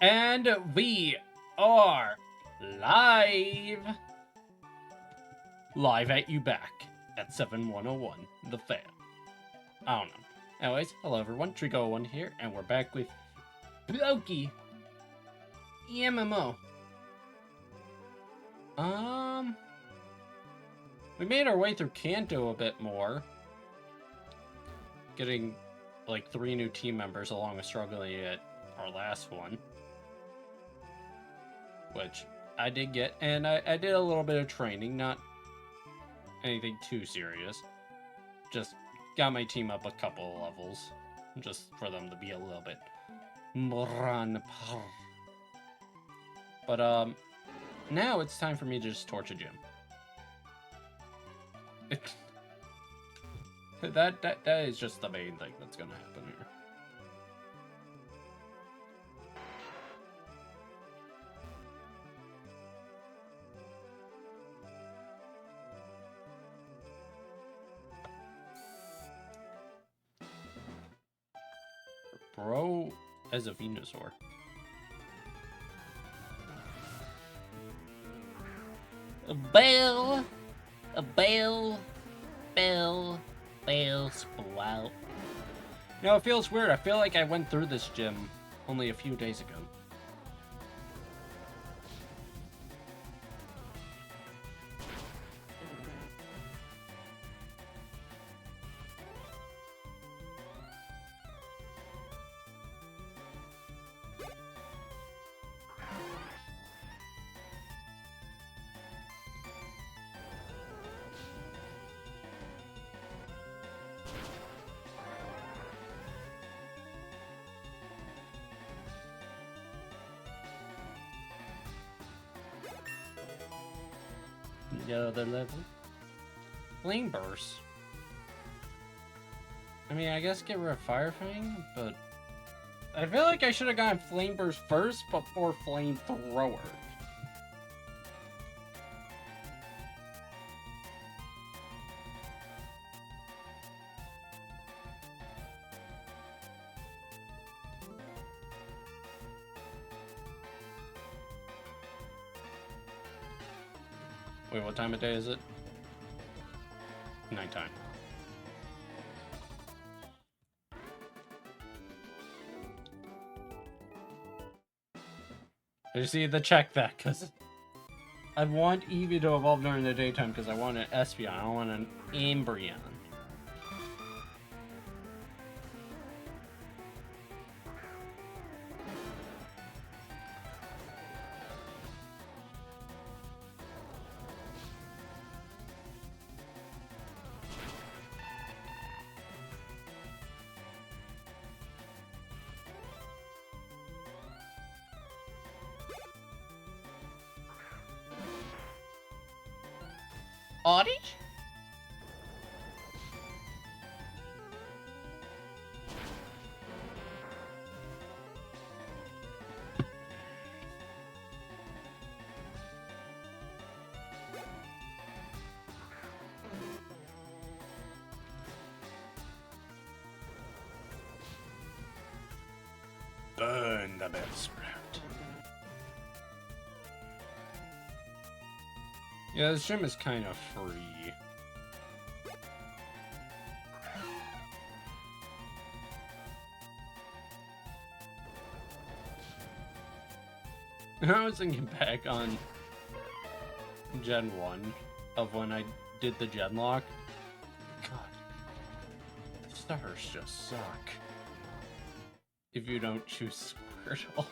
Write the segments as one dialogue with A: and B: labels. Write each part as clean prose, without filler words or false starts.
A: And we are live. Live at you back at 7101, the fan. I don't know. Anyways, hello everyone, Trico1 here, and we're back with PokeMMO. We made our way through Kanto a bit more. Getting like 3 new team members along with struggling at our last one. Which I did get, and I did a little bit of training, not anything too serious. Just got my team up a couple of levels, just for them to be a little bit more on par. But now it's time for me to just torch a gym. That is just the main thing that's gonna happen here. Bro as a Venusaur. A bell, sprout. You know, it feels weird. I feel like I went through this gym only a few days ago. The other level. Flame Burst. I mean, I guess get rid of Fire Fang, but I feel like I should have gotten Flame Burst first before Flame Thrower. Wait, what time of day is it? Nighttime. I just need to check that, because I want Eevee to evolve during the daytime, because I want an Espeon, I don't want an Embryon. Audie? Burn the bell sprout. Yeah, this gym is kind of free. I was thinking back on Gen 1 of when I did the Gen Lock. God, the stars just suck. If you don't choose Squirtle.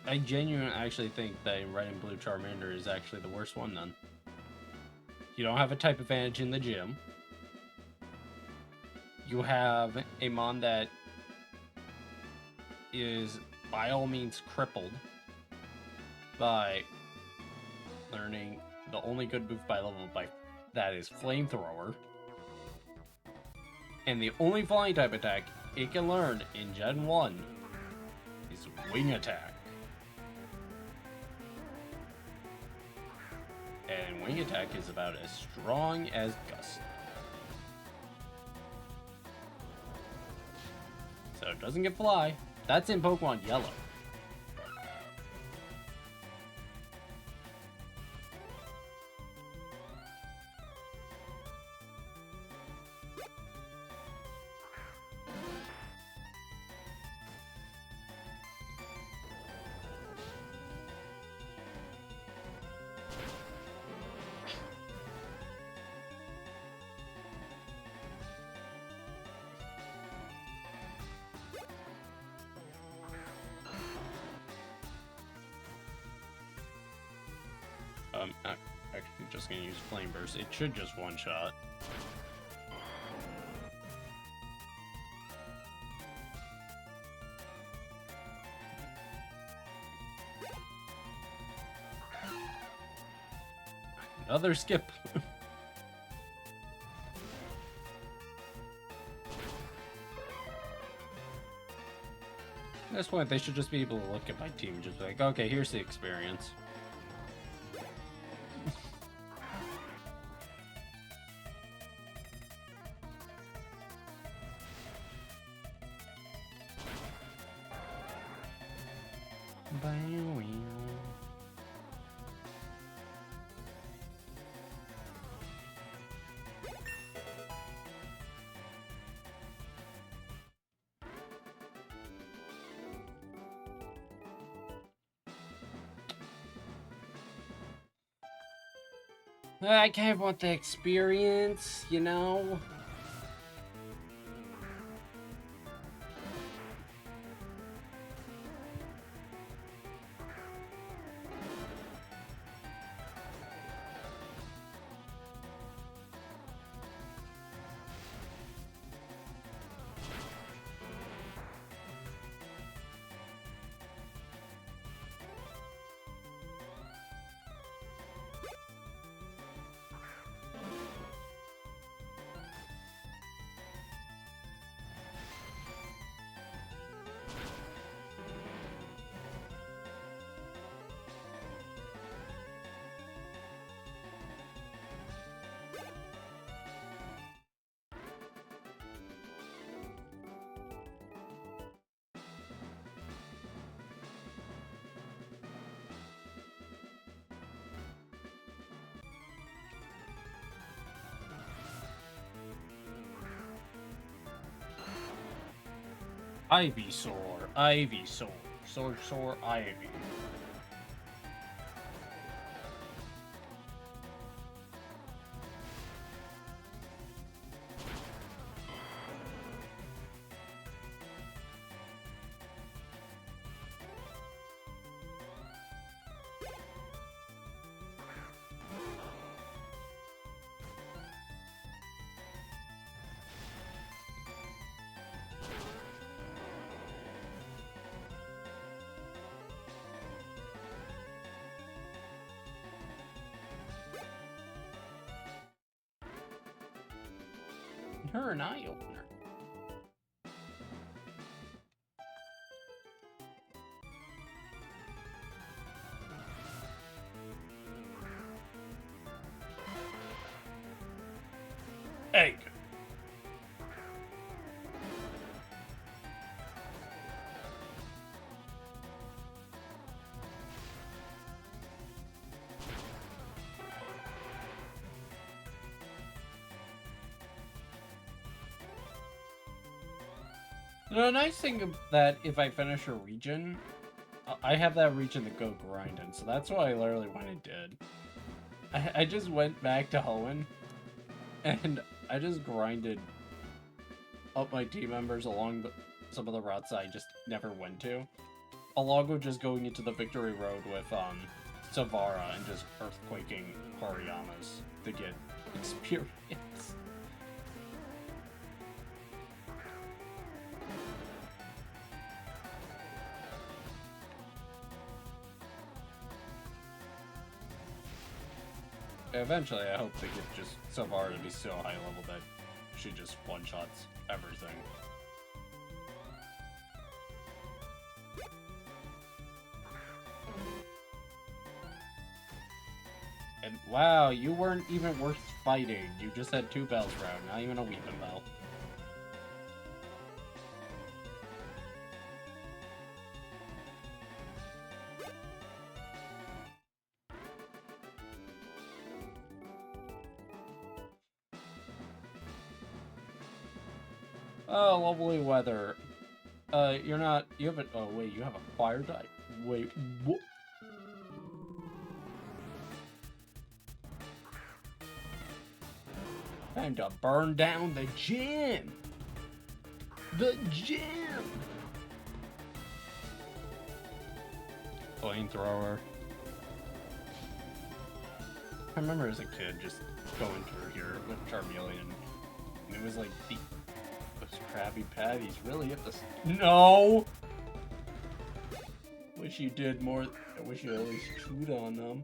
A: I genuinely actually think that Red and Blue Charmander is actually the worst one then. You don't have a type advantage in the gym. You have a Mon that is by all means crippled by learning the only good move by level that is Flamethrower. And the only flying type attack it can learn in Gen 1 is Wing Attack. And Wing Attack is about as strong as Gust. So So it doesn't get fly. That's in Pokemon Yellow. Actually just gonna use Flame Burst. It should just one-shot. Another skip. At this point, they should just be able to look at my team and just be like, okay, here's the experience. I kind of want the experience, you know? Ivysaur, Ivysaur, Sword, Ivy. Her an eye opener. Egg. The nice thing of that, if I finish a region, I have that region to go grind in, so that's what I literally went and did. I just went back to Hoenn, and I just grinded up my team members along some of the routes I just never went to, along with just going into the Victory Road with Savara and just earthquaking Horiyamas to get experience. Eventually, I hope to get just Savara to be so high level that she just one-shots everything. And wow, you weren't even worth fighting. You just had 2 bells round, not even a Weeping Bell. Oh, lovely weather. You're not. You haven't. Oh, wait, you have a fire type? Wait, what? Time to burn down the gym! The gym! Flamethrower. I remember as a kid just going through here with Charmeleon, and it was like those Krabby Patties really hit the. No! Wish you did more. I wish you at least chewed on them.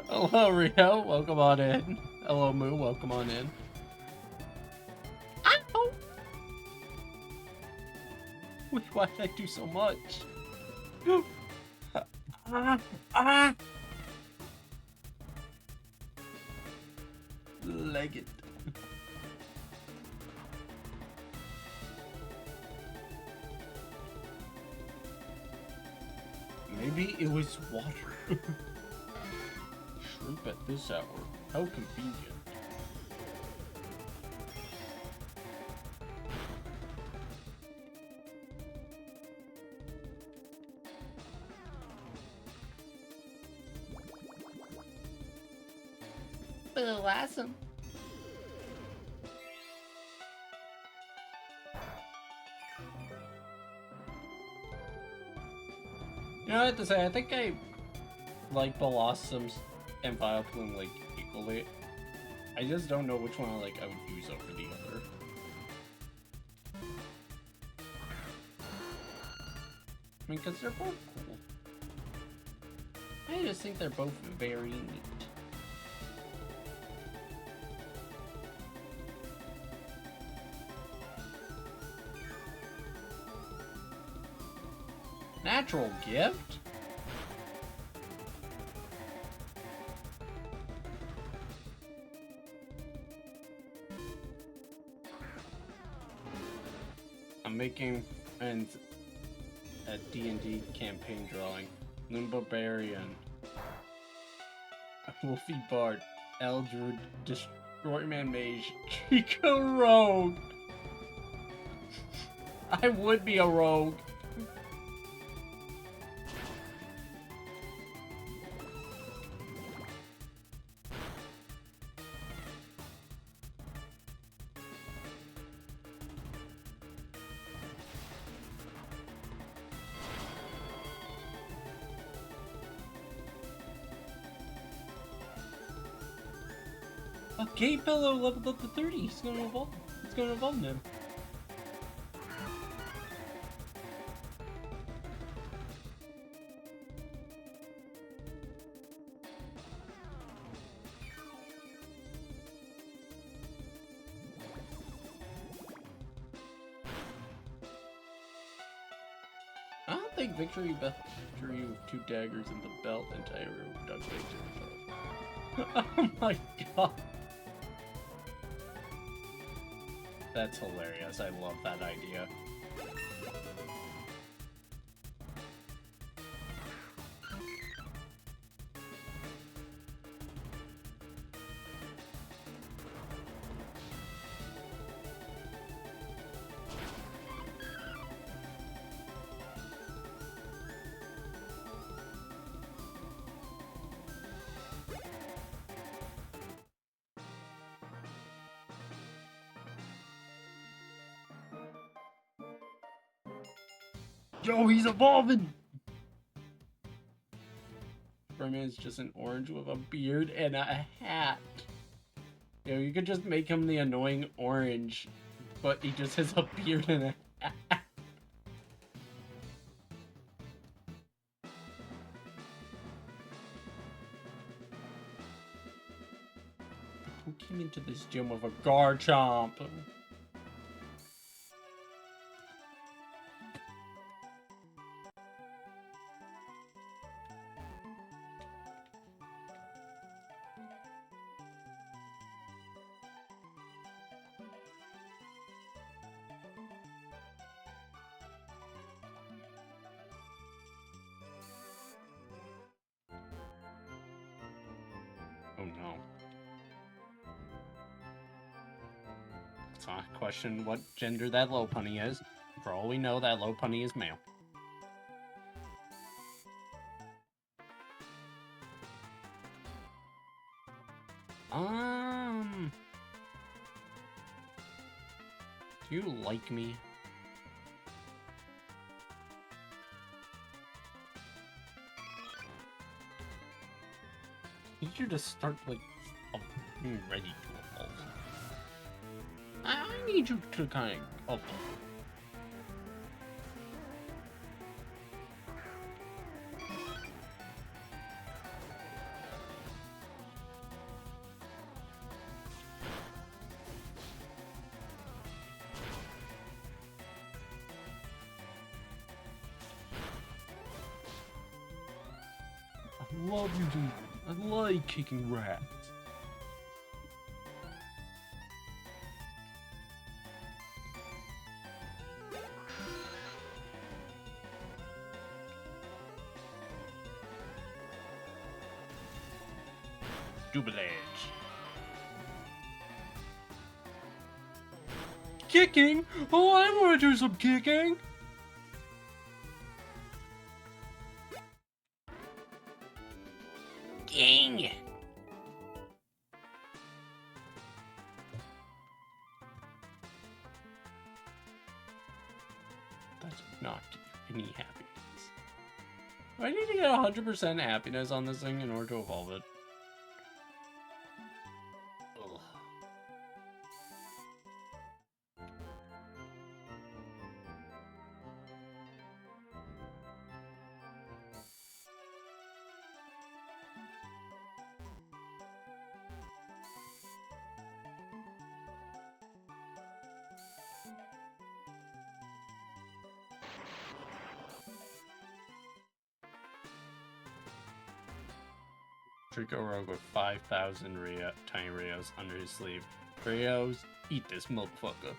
A: Hello, Rio. Welcome on in. Hello, Moo. Welcome on in. Ow! Why did I do so much? Leg it. Maybe it was water. Shrimp at this hour. How convenient. Awesome. You know, I have to say, I think I like Blossoms and Vileplume like equally. I just don't know which one I would use over the other. I mean, because they're both cool. I just think they're both very neat. Natural gift? I'm making friends at D&D campaign drawing. Limbarbarian. Wolfie Bard. Eldred. Destroyman Mage. Chico Rogue! I would be a rogue. A gay pillow leveled up to 30. He's gonna evolve. It's gonna evolve now. I don't think victory with 2 daggers in the belt and Tyro duck legs. Oh my god. That's hilarious. I love that idea. Yo, he's evolving! Superman's just an orange with a beard and a hat. You know, you could just make him the annoying orange, but he just has a beard and a hat. Who came into this gym with a Garchomp? know. Let's not question what gender that Lopunny is. For all we know, that Lopunny is male. Do you like me? Need you to start, like, being ready to evolve. I need you to kind of evolve. I love using. I like kicking rats. Double edge. Kicking? Oh, I want to do some kicking. Dang. That did not give you any happiness. Do I need to get 100% happiness on this thing in order to evolve it? Ugh. Trico Rogue with 5,000 tiny Rios under his sleeve. Rios, eat this motherfucker.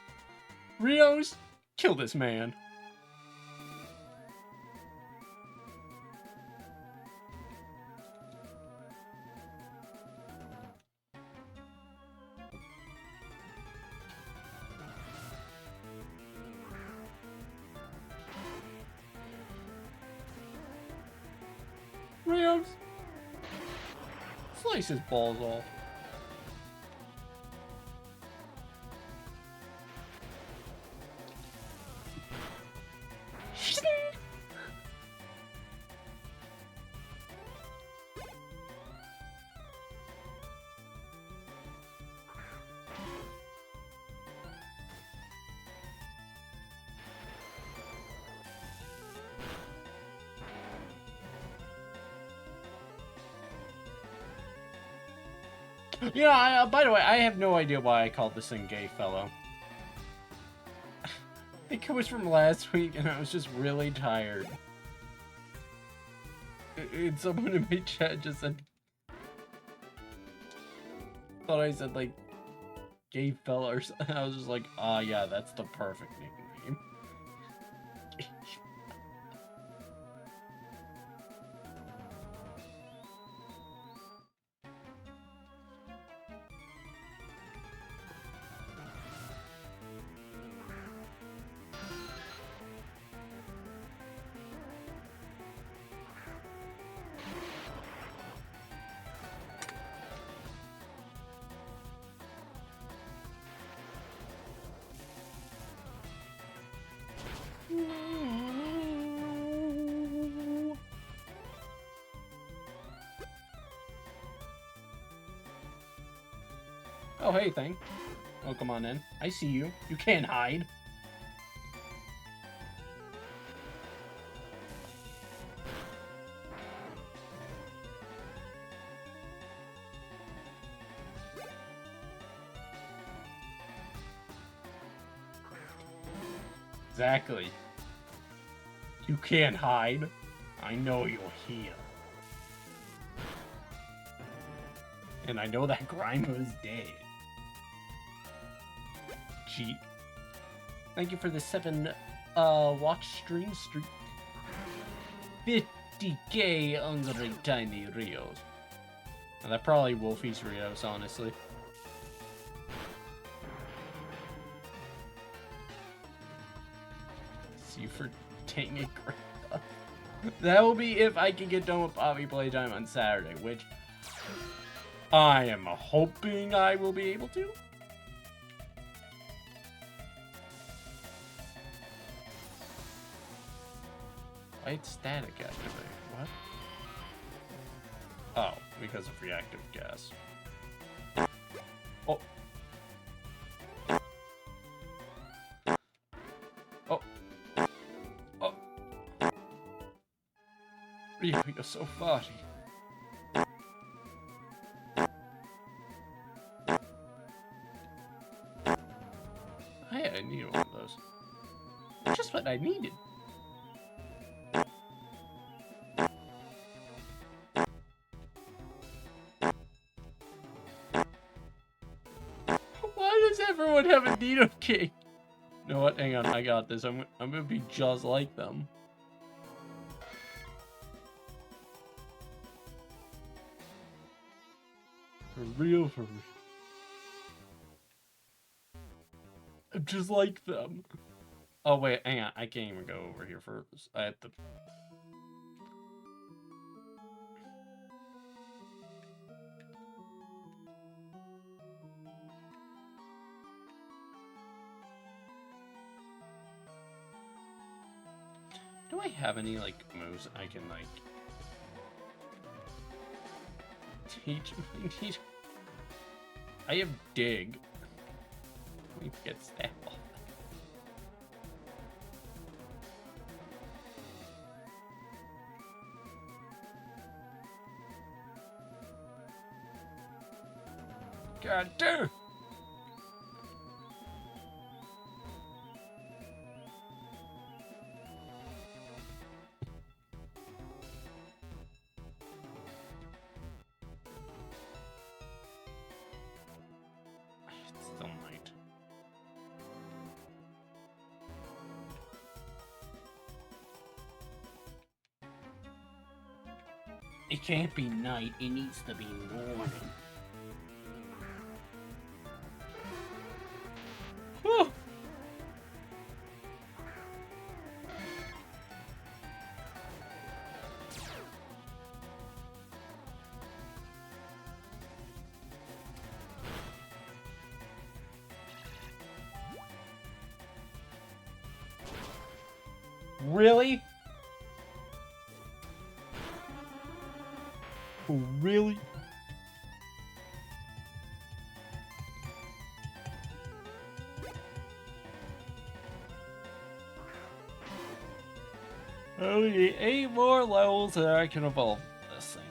A: Rios, kill this man. Rios. Slice his balls off. You know, by the way, I have no idea why I called this thing Gay Fellow. I think it was from last week, and I was just really tired. And someone in my chat just said... thought I said, like, Gay Fella or something. I was just like, ah, yeah, that's the perfect nickname. Oh, hey, thing. Oh, come on in. I see you. You can't hide. Exactly. You can't hide. I know you're here. And I know that Grimer is dead. Cheat. Thank you for the 7 watch stream streak. 50k on the tiny Rios. And that probably Wolfie's Rios, honestly. See you for dang it, Grandpa. That will be if I can get done with Poppy Playtime on Saturday, which I am hoping I will be able to. Why it's static activate? What? Oh, because of reactive gas. Oh. Oh. Oh. Rio, you're so funny. I needed one of those. Just what I needed. Why does everyone have a Nido King? You know what? Hang on, I got this. I'm gonna be just like them. For real, for real. I'm just like them. Oh wait, hang on. I can't even go over here first. I have to. Do I have any like moves I can like teach my Nido? I have dig. We get staff off. God damn! It's still night. It can't be night, it needs to be morning. Whew. Really? Really? I only need 8 more levels and I can evolve this thing.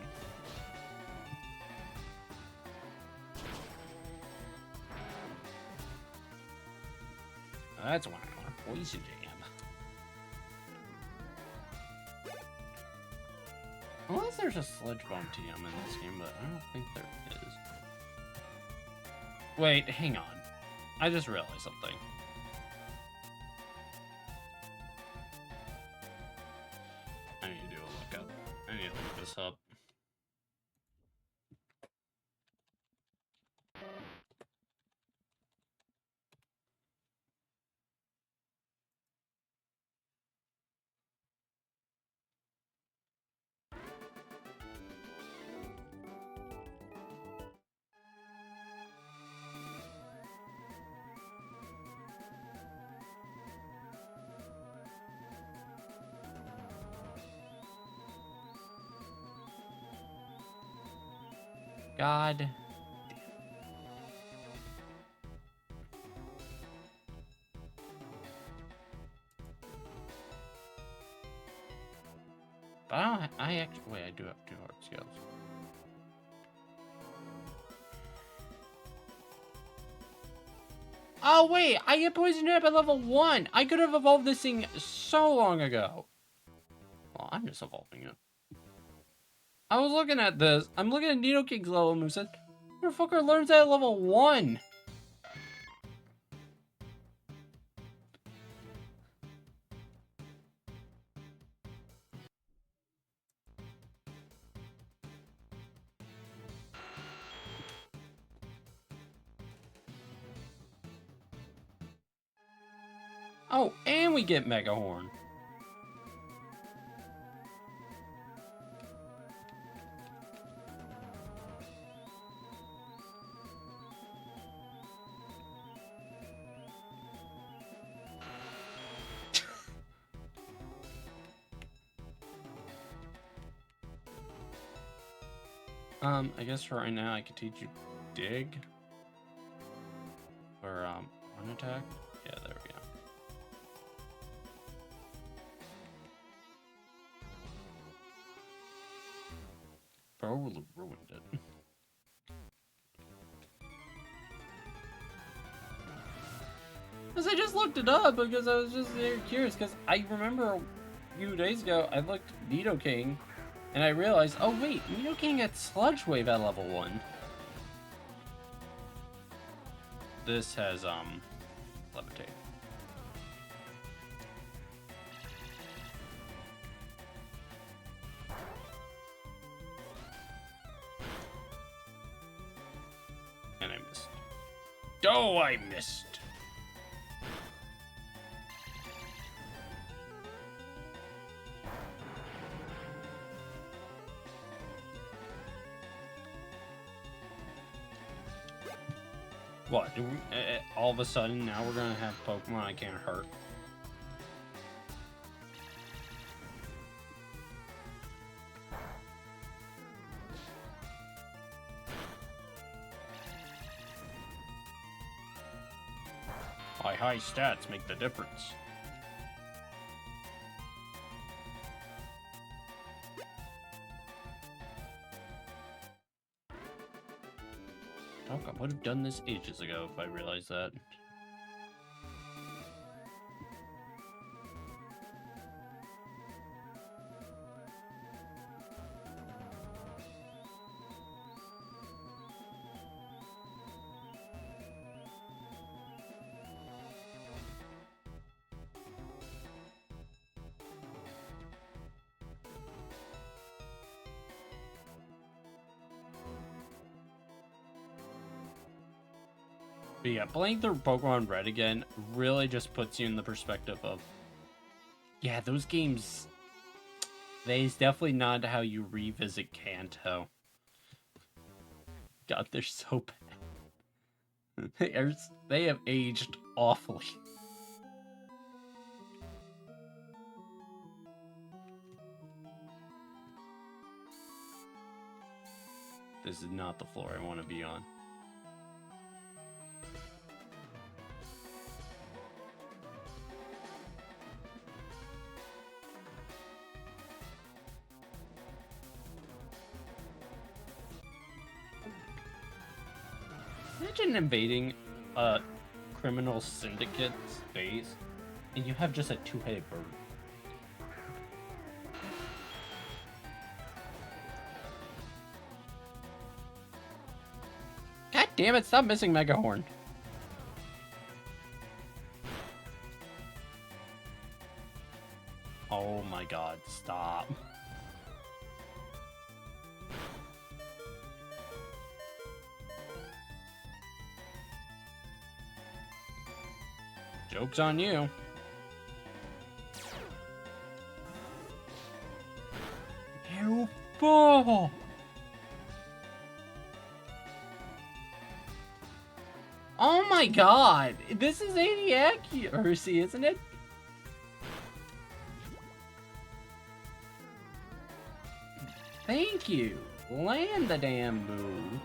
A: That's why I want Poison Jam. Unless there's a Sludge Bomb TM in this game, but I don't think there is. Wait, hang on. I just realized something. I need to do a lookup. I need to look this up. God damn. But I actually, wait, I do have 2 hard skills. Oh wait, I get Poison Jab at level 1! I could have evolved this thing so long ago. Well, I'm just evolving it. I was looking at this. I'm looking at Nido King's level moveset. Motherfucker learns that at level 1. Oh, and we get Mega Horn. I guess for right now I could teach you dig. Or, run attack? Yeah, there we go. Probably ruined it. Because I just looked it up because I was just curious. Because I remember a few days ago I looked Nidoking and I realized, oh wait, Nidoking had Sludge Wave at level 1. This has, Levitate. And I missed. Oh, I missed! What? Do we, all of a sudden, now we're gonna have Pokemon I can't hurt? My high stats make the difference. I would have done this ages ago if I realized that. But yeah, playing through Pokemon Red again really just puts you in the perspective of, yeah, those games, they's definitely not how you revisit Kanto. God, they're so bad. They have aged awfully. This is not the floor I want to be on. Imagine invading a criminal syndicate's base and you have just a two-headed bird. God damn it, stop missing Mega Horn. Oh my god, stop. Joke's on you. You fool! Oh my god! This is 80 accuracy, isn't it? Thank you! Land the damn move.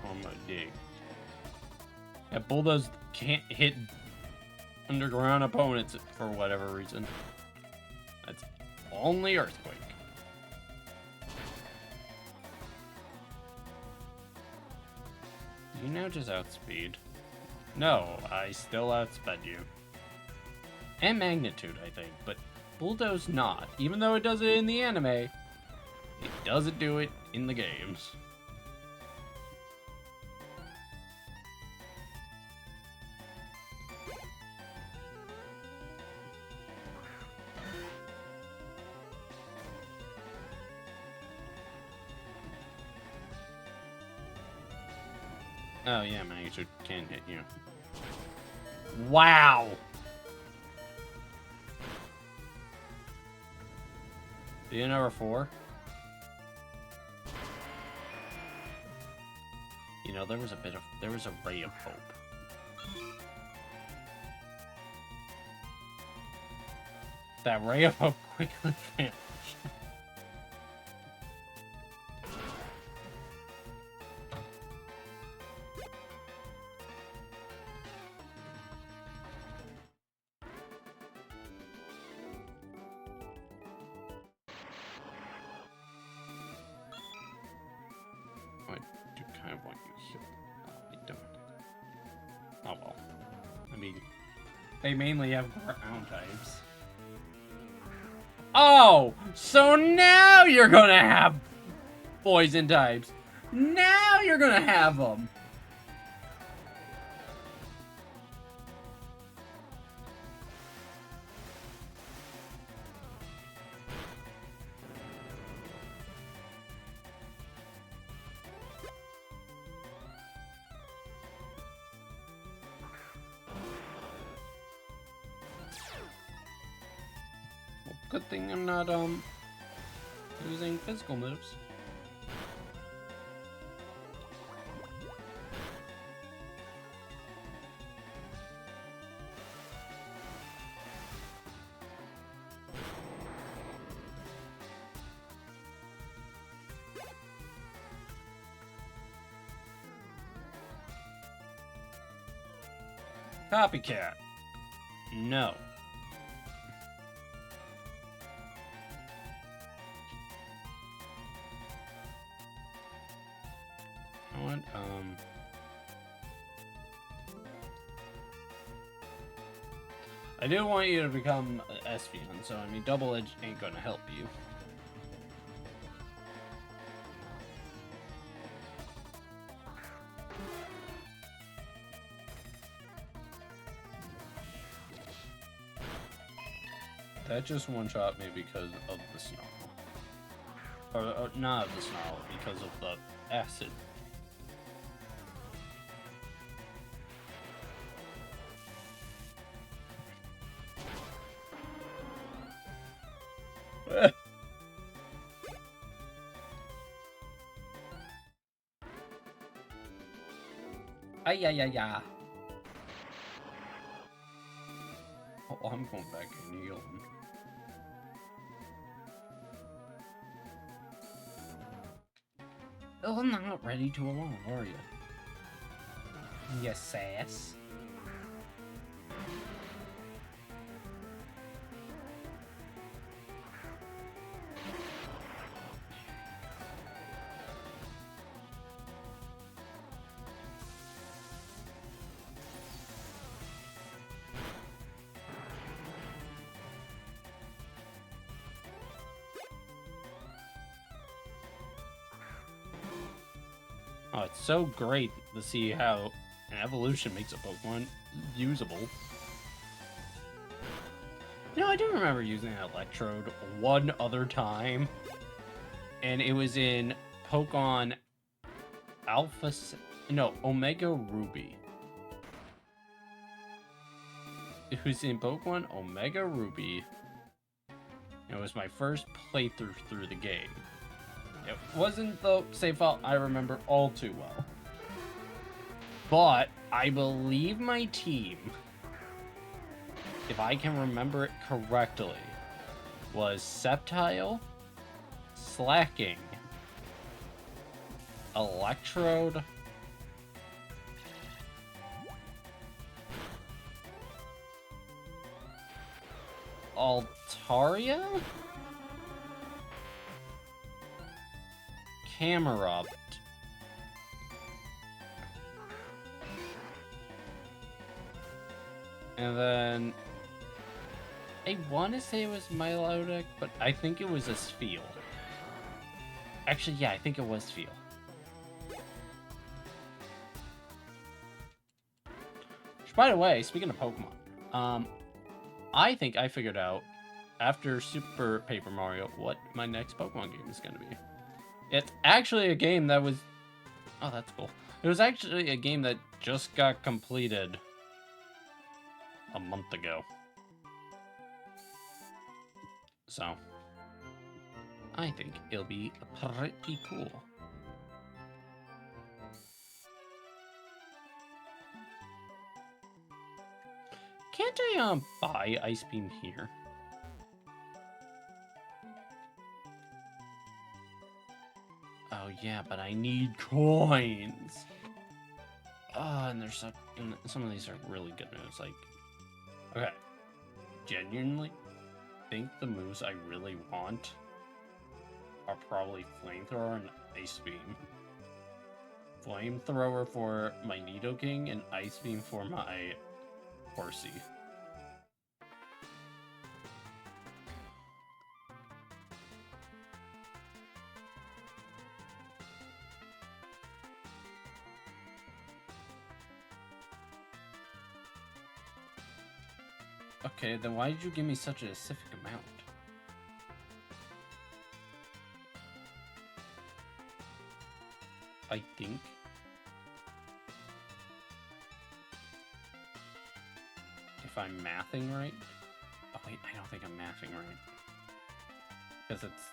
A: On my dig. Yeah, Bulldoze can't hit underground opponents for whatever reason. That's only Earthquake. You now just outspeed. No, I still outsped you. And Magnitude, I think, but Bulldoze not. Even though it does it in the anime, it doesn't do it in the games. Oh, yeah, Magnitude can hit you. Wow! Do you know 4? You know, there was a ray of hope. That ray of hope quickly vanished. I do kind of want you here. Oh, I don't. Oh well. I mean, they mainly have ground types. Oh! So now you're gonna have poison types. Now you're gonna have them. Well, good thing I'm not, using physical moves. Copycat. No. I want, I do want you to become Espeon, so I mean, Double Edge ain't gonna help you. That just one-shot me because of the snarl. Or not of the snarl, because of the acid. Ay, ay, ay, ay. Oh, I'm going back and healing. Oh, I'm not ready to alone, are you? Yes, sass. Oh, it's so great to see how an evolution makes a Pokemon usable. You know, I do remember using an Electrode one other time, and it was in Pokemon Omega Ruby. It was in Pokemon Omega Ruby. It was my first playthrough through the game. It wasn't the save file I remember all too well. But I believe my team, if I can remember it correctly, was Sceptile, Slacking, Electrode, Altaria? Camerupt. And then I want to say it was Milotic, but I think it was a Spheal. Actually, yeah, I think it was Spheal. Which, by the way, speaking of Pokemon, I think I figured out after Super Paper Mario what my next Pokemon game is going to be. It's actually a game that was... Oh, that's cool. It was actually a game that just got completed a month ago. So, I think it'll be pretty cool. Can't I buy Ice Beam here? Oh yeah, but I need coins. And there's some of these are really good moves. Like, okay, genuinely think the moves I really want are probably Flamethrower and Ice Beam. Flamethrower for my Nidoking and Ice Beam for my Horsey. Okay, then why did you give me such a specific amount? I think. If I'm mathing right. Oh wait, I don't think I'm mathing right. Because it's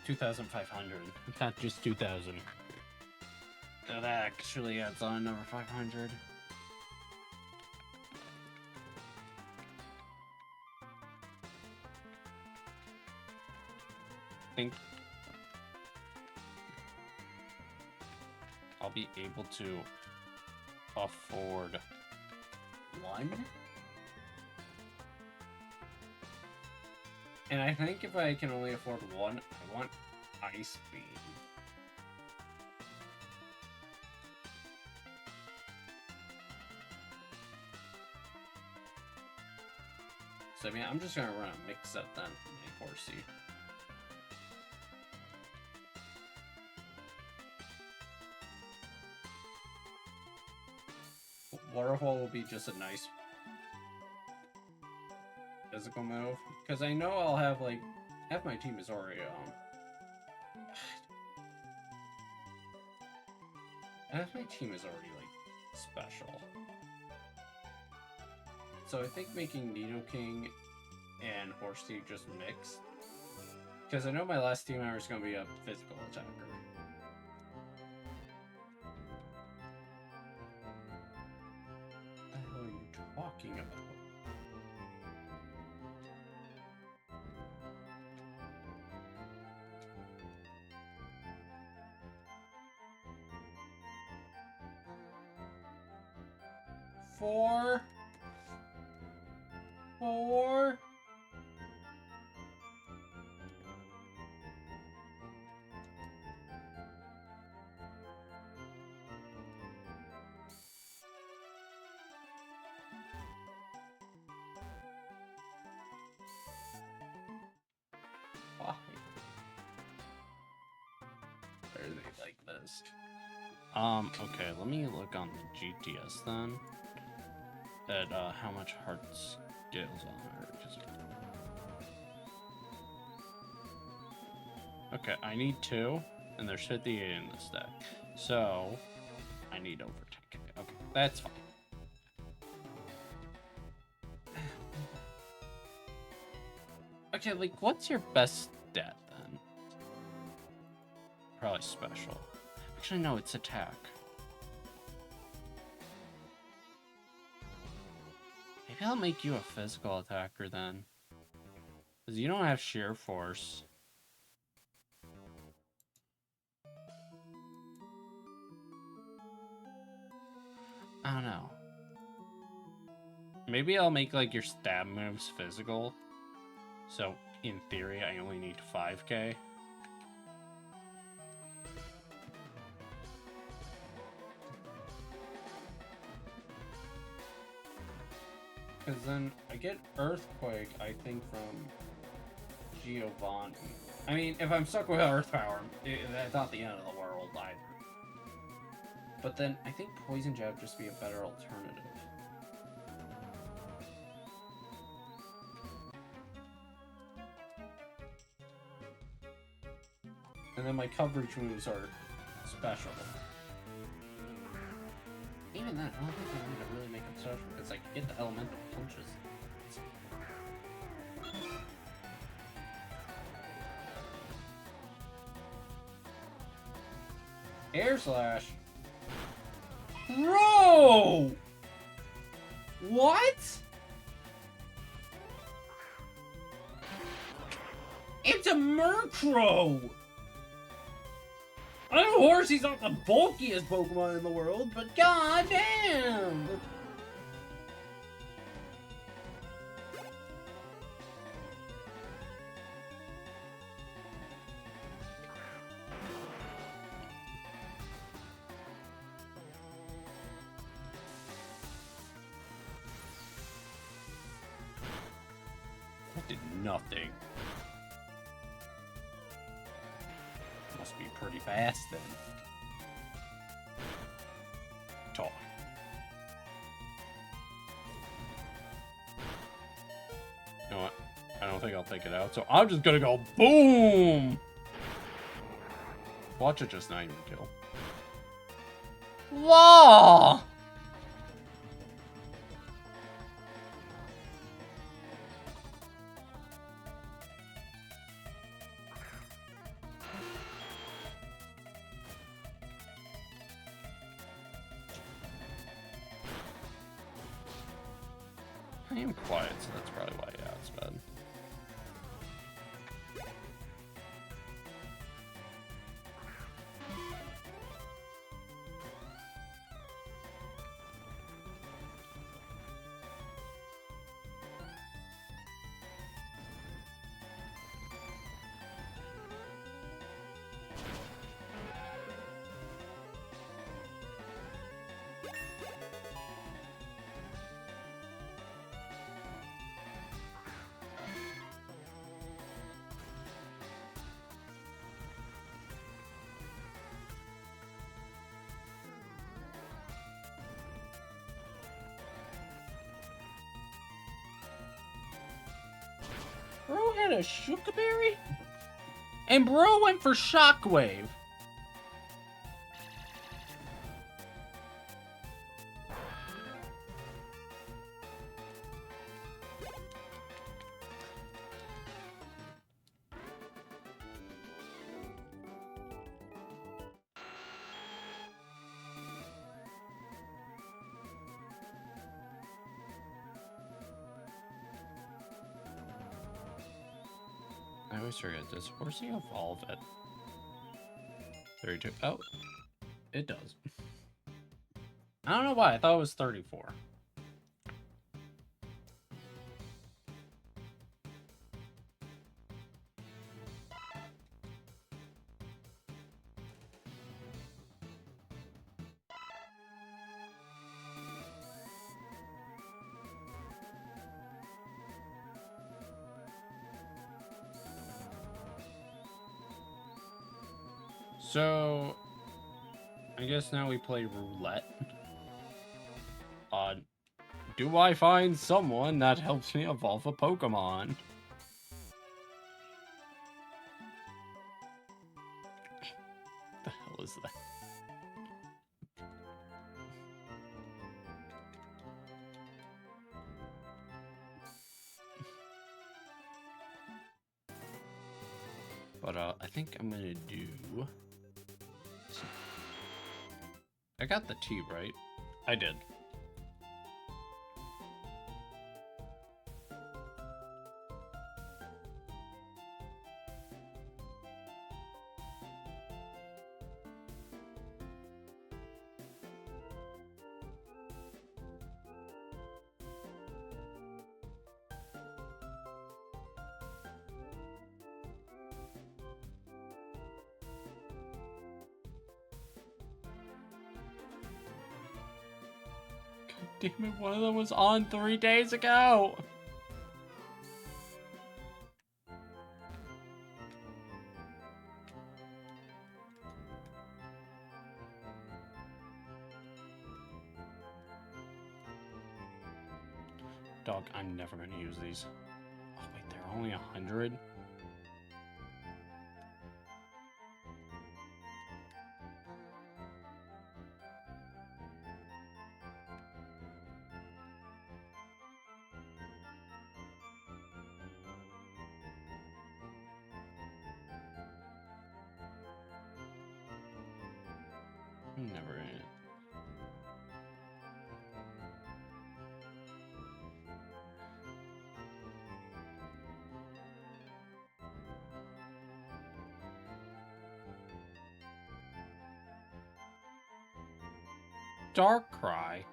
A: 2,500, not just 2,000. So that actually adds on number 500. I think I'll be able to afford one. And I think if I can only afford one, I want Ice Beam. So I mean, I'm just gonna run a mix-up then for my Horsey. Waterfall will be just a nice physical move, because I know I'll have like half my team is already half my team is already like special. So I think making Nidoking and Horsey just mixed, because I know my last team member is going to be a physical attacker. What the hell are you talking about? Four. Why? Why are they like this? Okay, let me look on the GTS then. At how much heart scales on her. Okay, I need 2, and there's 58 in this deck. So, I need over 10k. Okay, that's fine. Okay, like, what's your best stat then? Probably special. Actually, no, it's attack. Maybe I'll make you a physical attacker then. Because you don't have sheer force. I don't know. Maybe I'll make like your stab moves physical. So in theory, I only need 5k. Because then I get Earthquake, I think, from Giovanni. I mean, if I'm stuck with Earth Power, that's not the end of the world either. But then I think Poison Jab would just be a better alternative. And then my coverage moves are special. even then, I don't think I'm gonna really make him social because I can get the elemental punches. Air slash. Bro! What? It's a Murkrow! I know Horsey's not the bulkiest Pokemon in the world, but goddamn! That did nothing. Must be pretty fast then. Talk. You know what? I don't think I'll take it out, so I'm just gonna go boom! Watch it just not even kill. Whoa! I am quiet, so that's probably why I outsped. Bro had a Shookaberry? And bro went for Shockwave. I always forget, does Horsey evolve at 32? Oh, it does. I don't know why, I thought it was 34. So, I guess now we play roulette. Do I find someone that helps me evolve a Pokemon? The hell is that? But, I think I'm gonna do... I got the T, right? I did. Damn it, one of them was on 3 days ago! Dog, I'm never gonna use these. Oh wait, they're only 100? Never in it. Darkrai.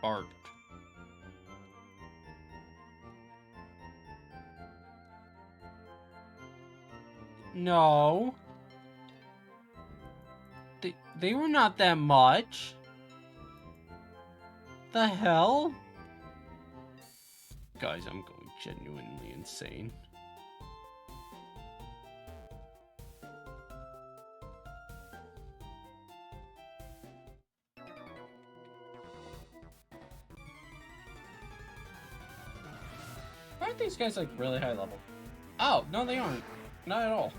A: Art. No. They were not that much. The hell? Guys, I'm going genuinely insane. Aren't these guys like really high level? Oh, no they aren't. Not at all.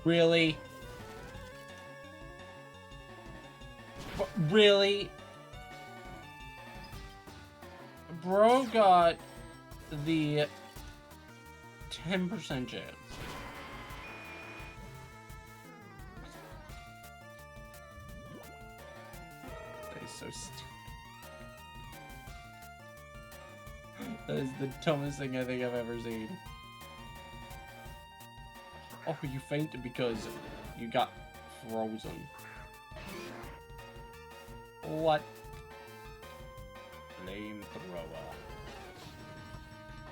A: Really? Really? Bro got the 10% chance. That is so stupid. That is the dumbest thing I think I've ever seen. Oh, you fainted because you got frozen. What? Flamethrower.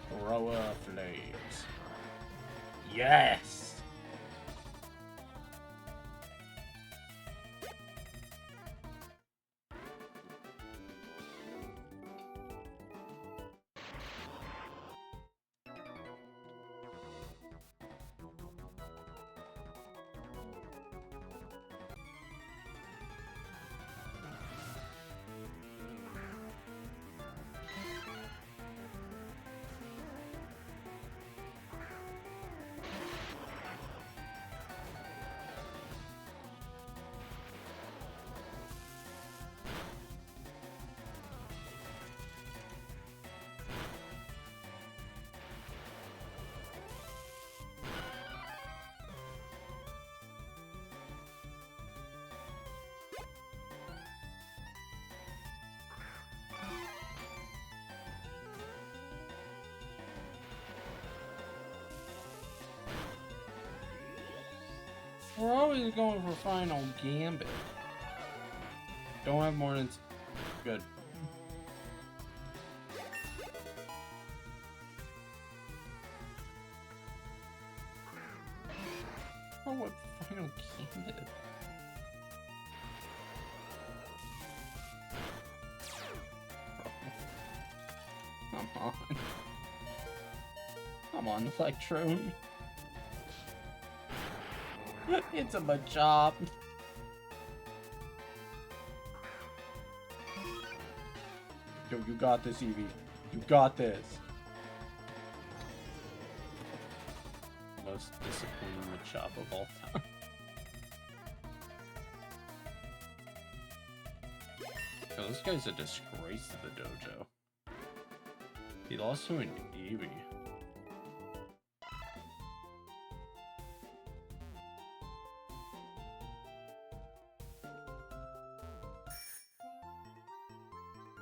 A: Thrower flames. Yes! We're always going for final gambit. Don't have more than... Good. Oh, what final gambit? Come on. Come on, Electrode. It's a Machop. Yo, you got this, Eevee. You got this. Most disappointing Machop of all time. Yo, this guy's a disgrace to the dojo. He lost to an Eevee.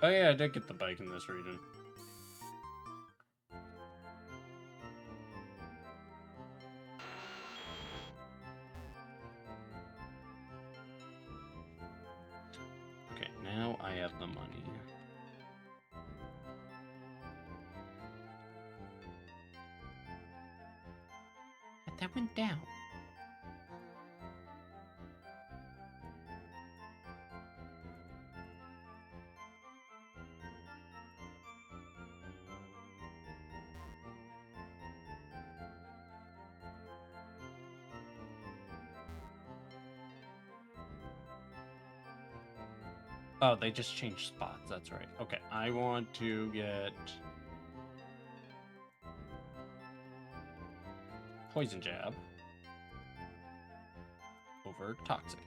A: Oh yeah, I did get the bike in this region. Okay, now I have the money. But that went down. Oh, they just changed spots. That's right. Okay, I want to get Poison Jab over Toxic.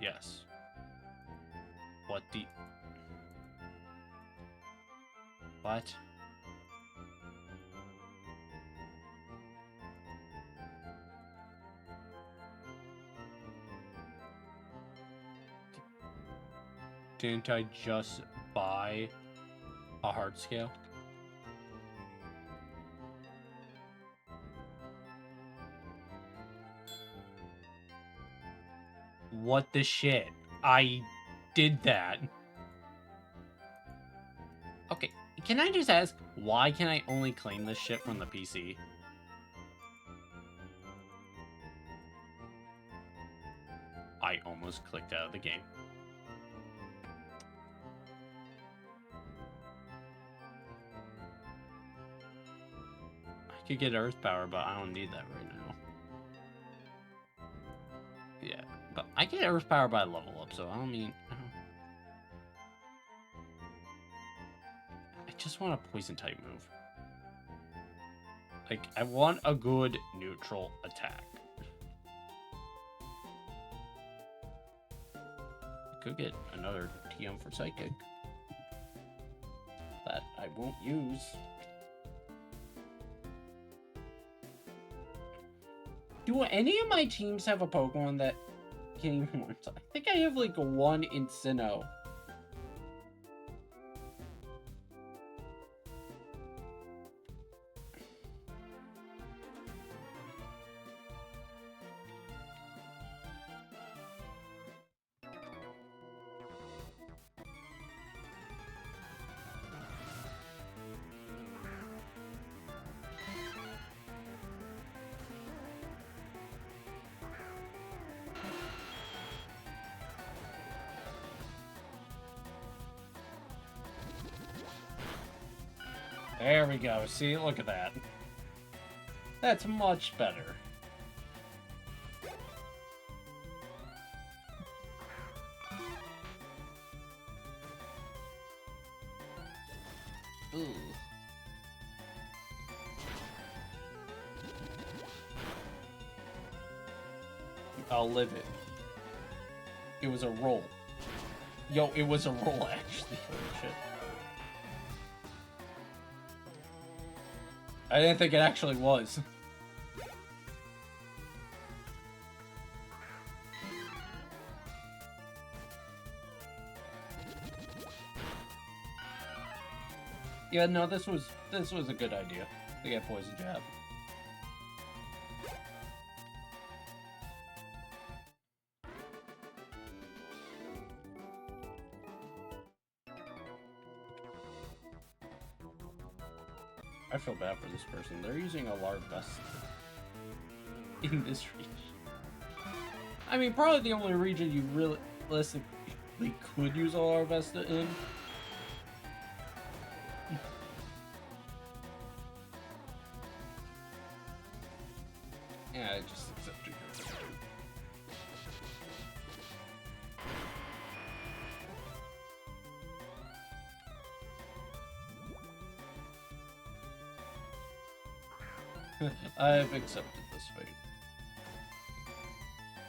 A: Yes. What the... What? Didn't I just buy a hard scale? What the shit? I did that. Okay, can I just ask, why can I only claim this shit from the PC? I almost clicked out of the game. I could get Earth Power, but I don't need that right now. Yeah, but I get Earth Power by level up, so I don't mean... I just want a Poison type move. Like, I want a good neutral attack. Could get another TM for Psychic that I won't use. Do any of my teams have a Pokemon that can even one? I think I have like one in Sinnoh. There we go. See, look at that. That's much better. Ooh. I'll live it. It was a roll. Yo, it was a roll, actually. Holy shit. I didn't think it actually was. Yeah, no, this was a good idea to get Poison Jab. I feel bad for this person. They're using a Larvest in this region. I mean, probably the only region you realistically could use a Larvesta in. Yeah, I just accepted your attitude. I have accepted this fate.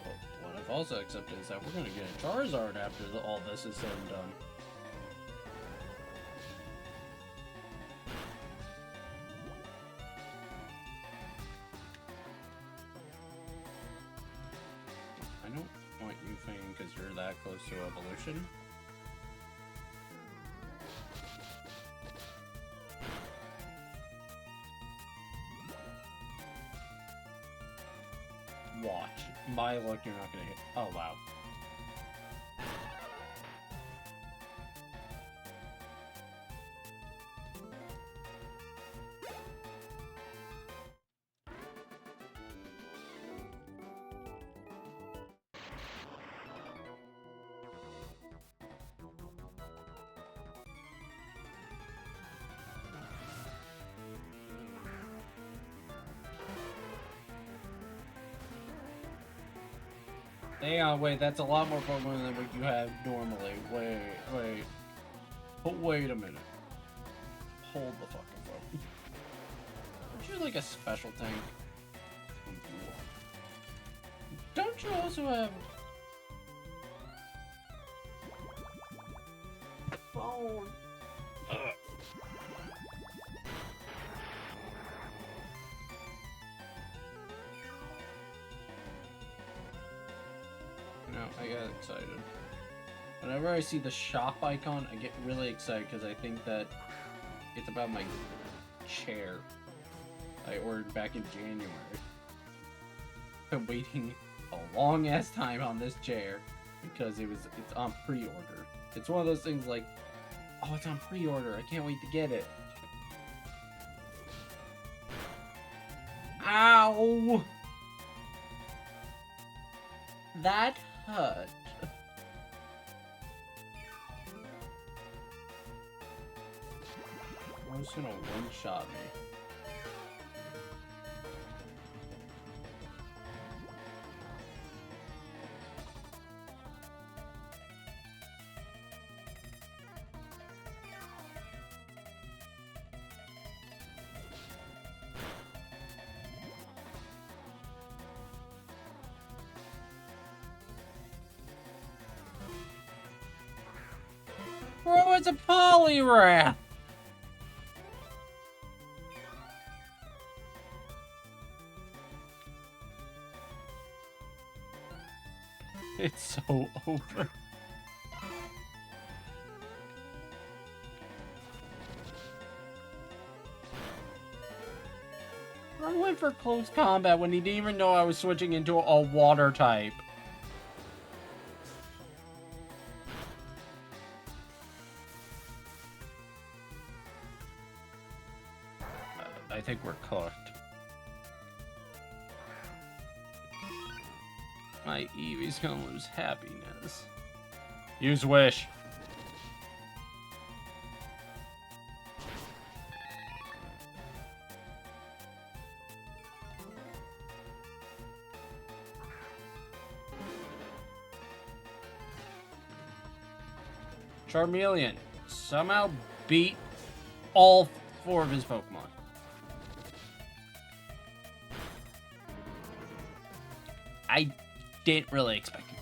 A: Well, what I've also accepted is that we're gonna get a Charizard after all this is said and done. I don't want you Fang because you're that close to evolution. Watch. My luck, you're not gonna hit. Oh, wow. Hang on, wait, that's a lot more Pokemon than what you have normally. Wait. But wait a minute. Hold the fucking phone. Aren't you like a special tank? Don't you also have... phone? No, I got excited. Whenever I see the shop icon, I get really excited because I think that it's about my chair I ordered back in January. I'm waiting a long ass time on this chair because it's on pre-order. It's one of those things like, oh, it's on pre-order, I can't wait to get it. Ow! That hurt. I'm just gonna one-shot me. Bro, it's a Poliwrath! It's so over. I went for close combat when he didn't even know I was switching into a water type. I think we're cooked. My Eevee's gonna lose happiness. Use Wish. Charmeleon somehow beat all 4 of his Pokemon. I didn't really expect much.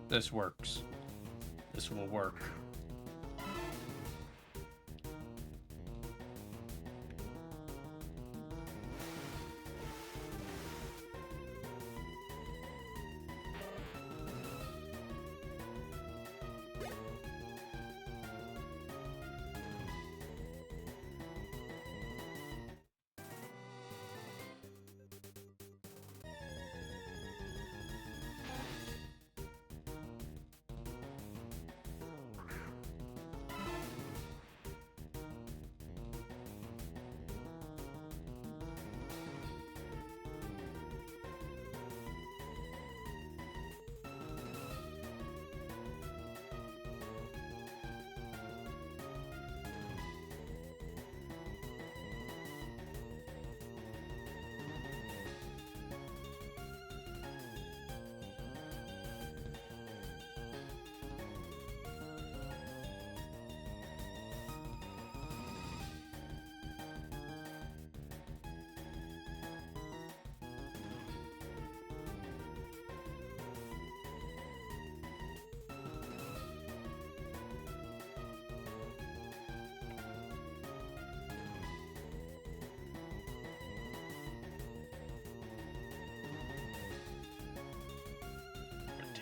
A: This works. This will work.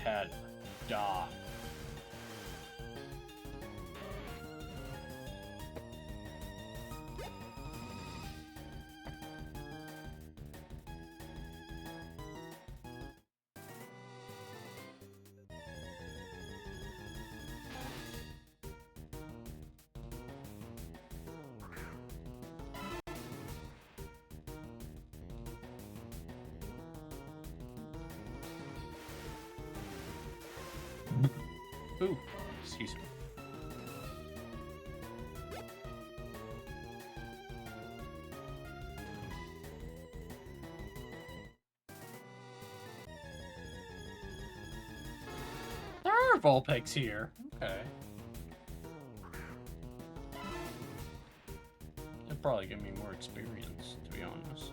A: had die. Ooh, excuse me. There are Vulpix here. Okay. It'll probably give me more experience, to be honest.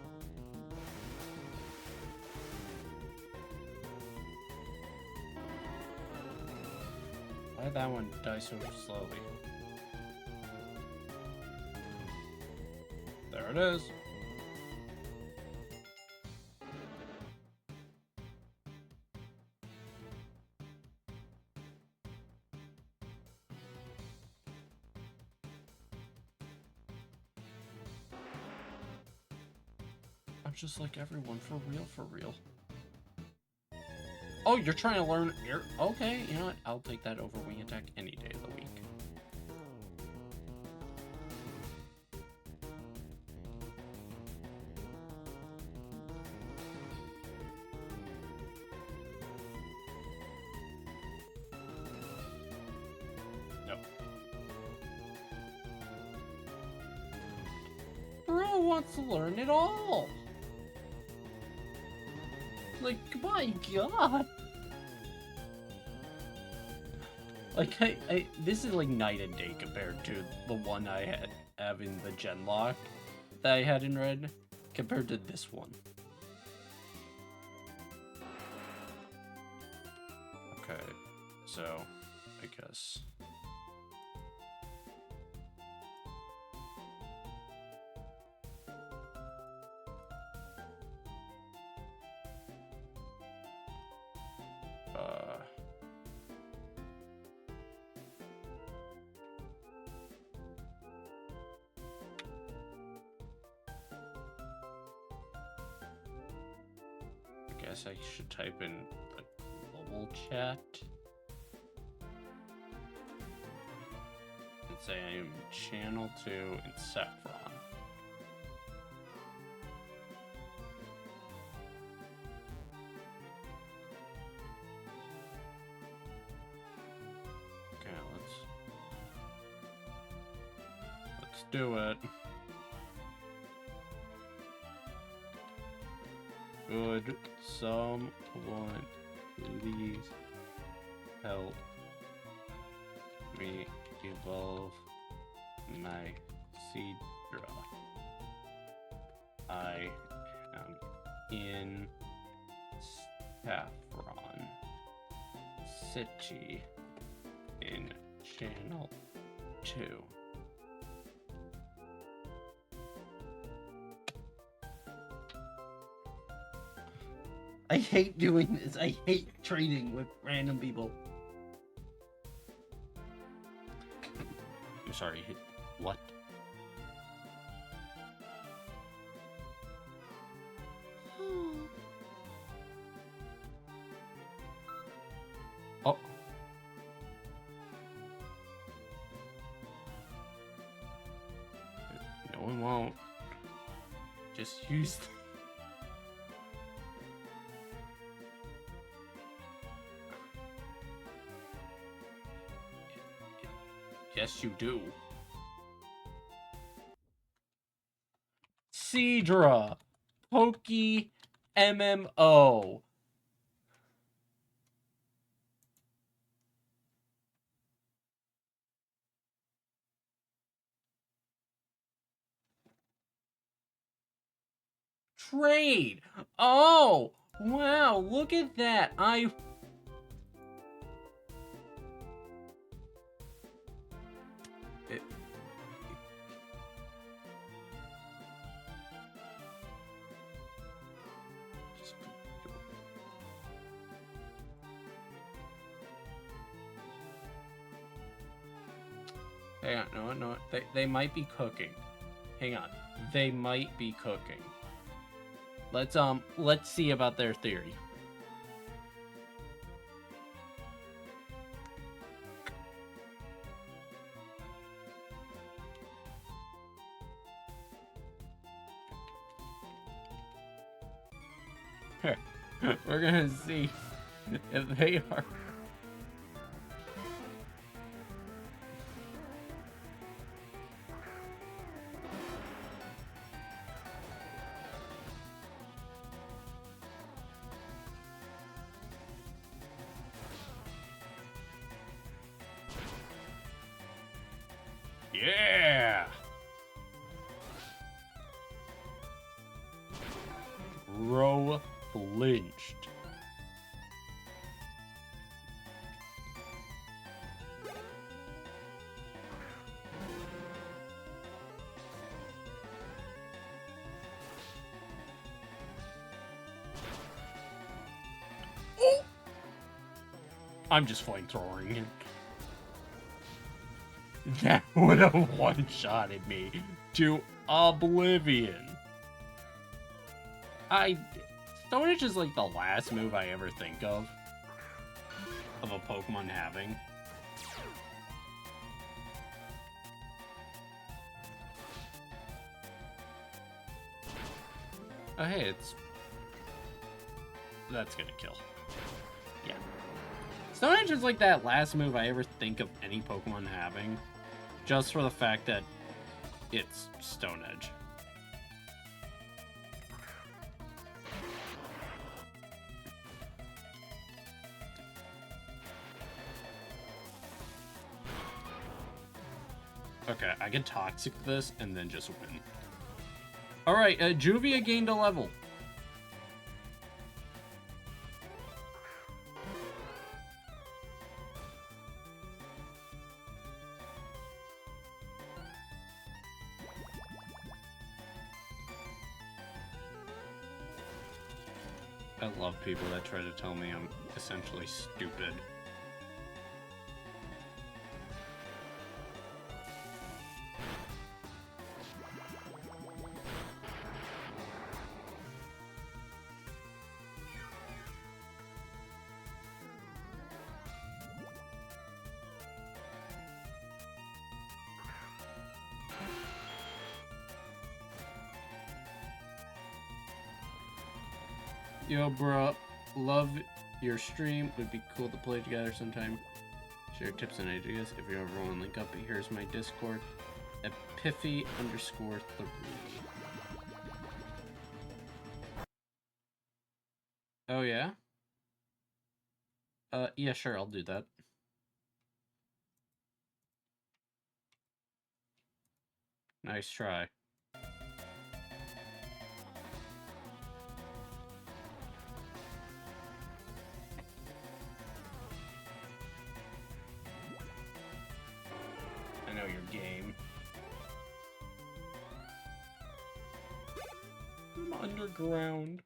A: Why did that one die so slowly? There it is. I'm just like everyone, for real, for real. Oh, you're trying to learn air? Okay, you know what? I'll take that over wing attack any day of the week. Nope. Bro wants to learn it all. Like, my god. Like, this is like night and day compared to the one I have in the Genlock that I had in red, compared to this one. Okay, so, I guess. I guess I should type in the global chat and say I am channel 2 in Saffron. Okay, let's do it. Would someone please help me evolve my Seadra? I am in Saffron City in Channel 2. I hate doing this. I hate trading with random people. I'm sorry, what? Oh. No one won't. Just use Yes, you do. Seadra. PokeMMO. Trade. Oh, wow, look at that. Hang on, no. They might be cooking. Hang on. They might be cooking. Let's see about their theory. We're gonna see if they are. Yeah! Bro flinched. Oh! I'm just flamethrowing him. That would have one-shotted me to oblivion. Stone Edge is like the last move I ever think of a Pokemon having. Oh hey, that's gonna kill. Yeah. Stone Edge is like that last move I ever think of any Pokemon having. Just for the fact that it's Stone Edge. Okay, I can Toxic this and then just win. Alright, Juvia gained a level. I love people that try to tell me I'm essentially stupid. Yo, bro, love your stream. Would be cool to play together sometime. Share tips and ideas. If you ever want to link up, here's my Discord. Epiphy_3. Oh, yeah? Yeah, sure, I'll do that. Nice try. I know your game. I'm underground.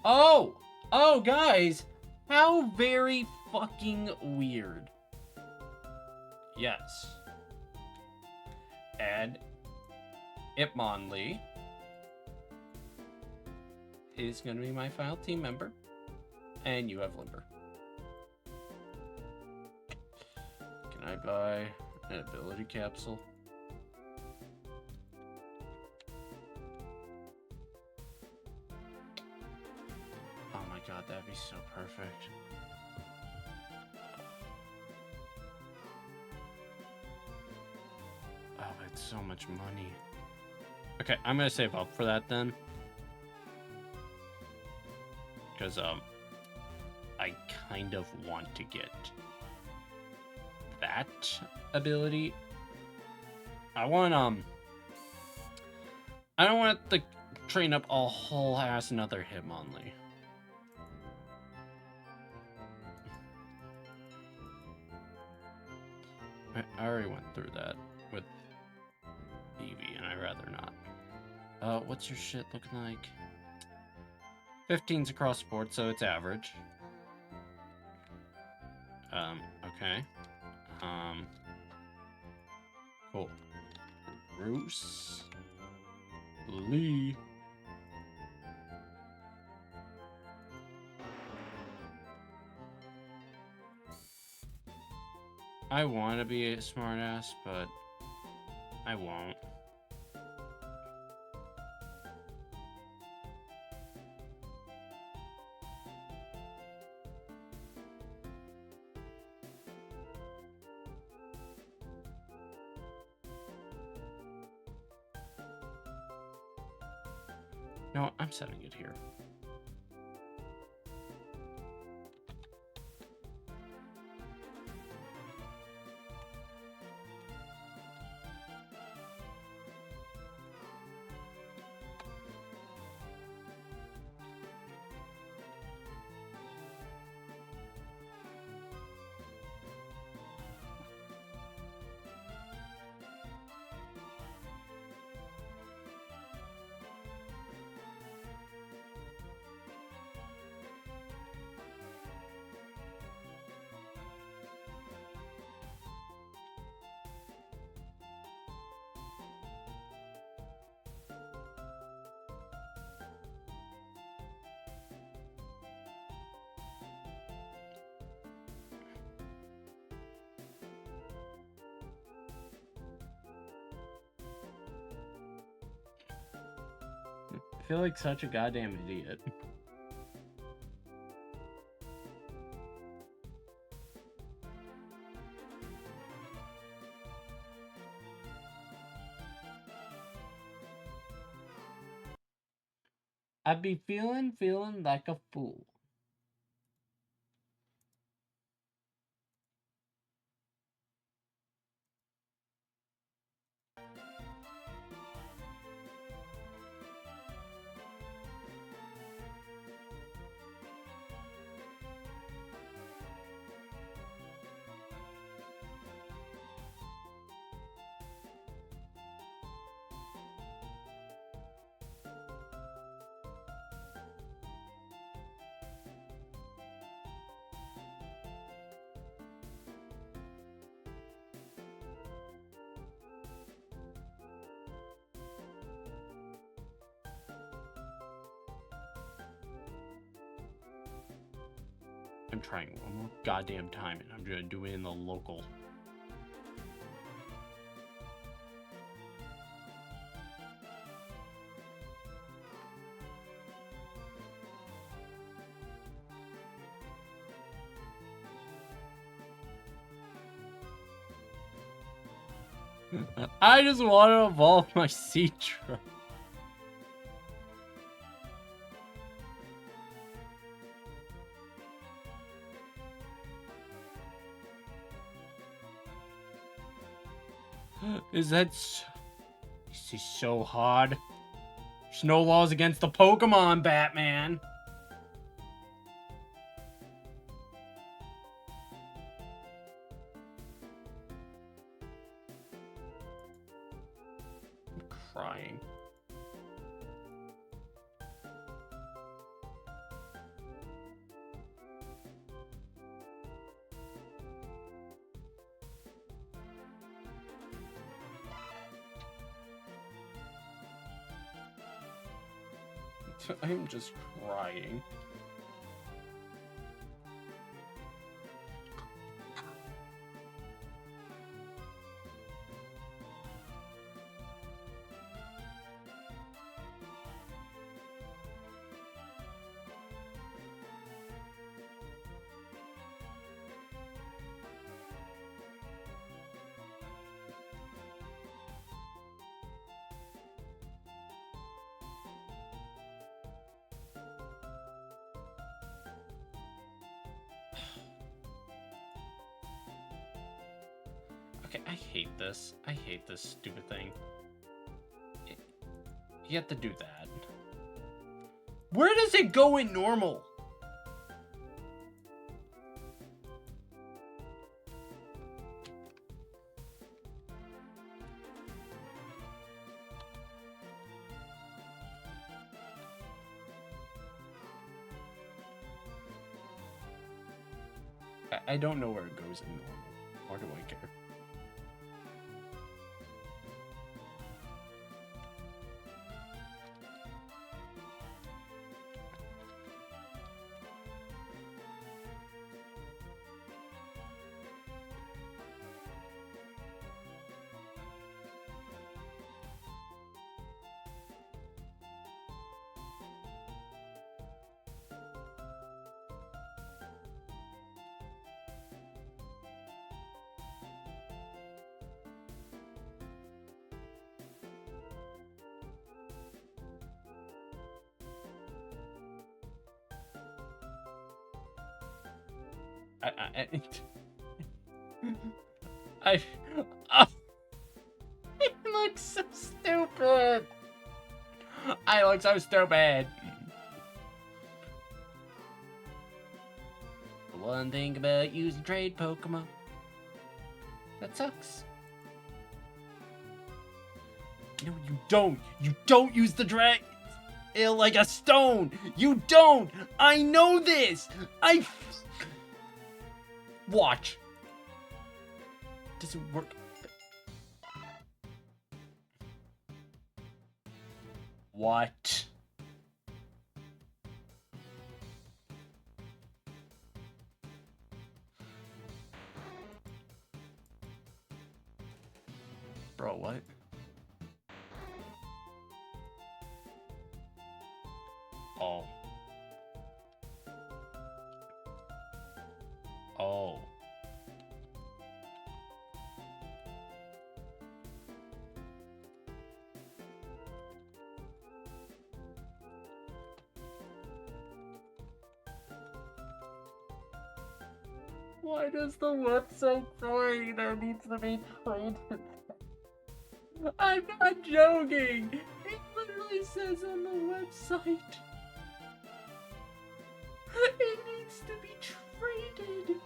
A: Oh! Oh, guys! How very fucking weird. Yes. Add Hitmonlee is going to be my final team member. And you have Limber. Can I buy an ability capsule? Oh my god, that'd be so perfect. Oh, it's so much money. Okay, I'm gonna save up for that then. Because, I kind of want to get that ability. I don't want to train up a whole ass another Hitmonlee. I already went through that with Eevee, and I'd rather not. What's your shit looking like? 15's across the board, so it's average. Okay. Cool. Bruce Lee. I want to be a smartass, but I won't. No, I'm setting it here. I feel like such a goddamn idiot. I be feeling like a fool. I'm trying one more goddamn time, and I'm gonna do it in the local. I just want to evolve my Citra. Is this is so hard? There's no laws against the Pokemon, Batman. I'm crying. I'm just crying. Okay, I hate this. I hate this stupid thing. You have to do that. Where does it go in normal? I don't know where it goes in normal. Or do I care? I oh, it looks so stupid. I look so stupid. The one thing about using trade Pokemon that sucks. No, you don't. You don't use the drag like a stone. You don't. I know this. Watch. Does it work? What? Bro, what? Oh. Oh. Why does the website say there needs to be trade? I'm not joking! It literally says on the website. It needs to be traded.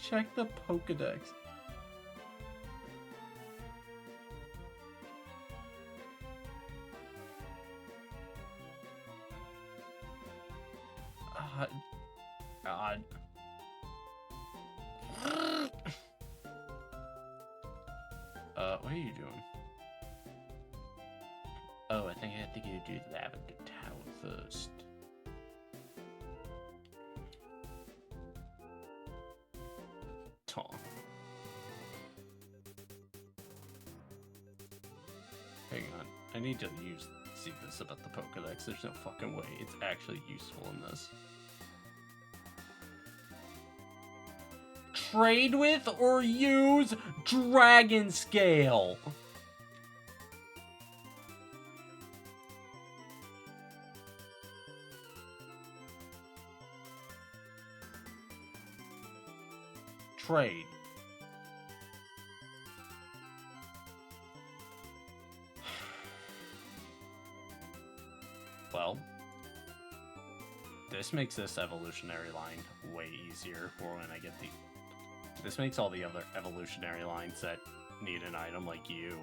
A: Check the Pokedex. God. What are you doing? Oh, I think I have to go do the Lavender Tower first. Tom. Hang on. I need to see this about the Pokedex. There's no fucking way it's actually useful in this. Trade with or use Dragon Scale. Trade. Well, this makes this evolutionary line way easier for when I get the... This makes all the other evolutionary lines that need an item like you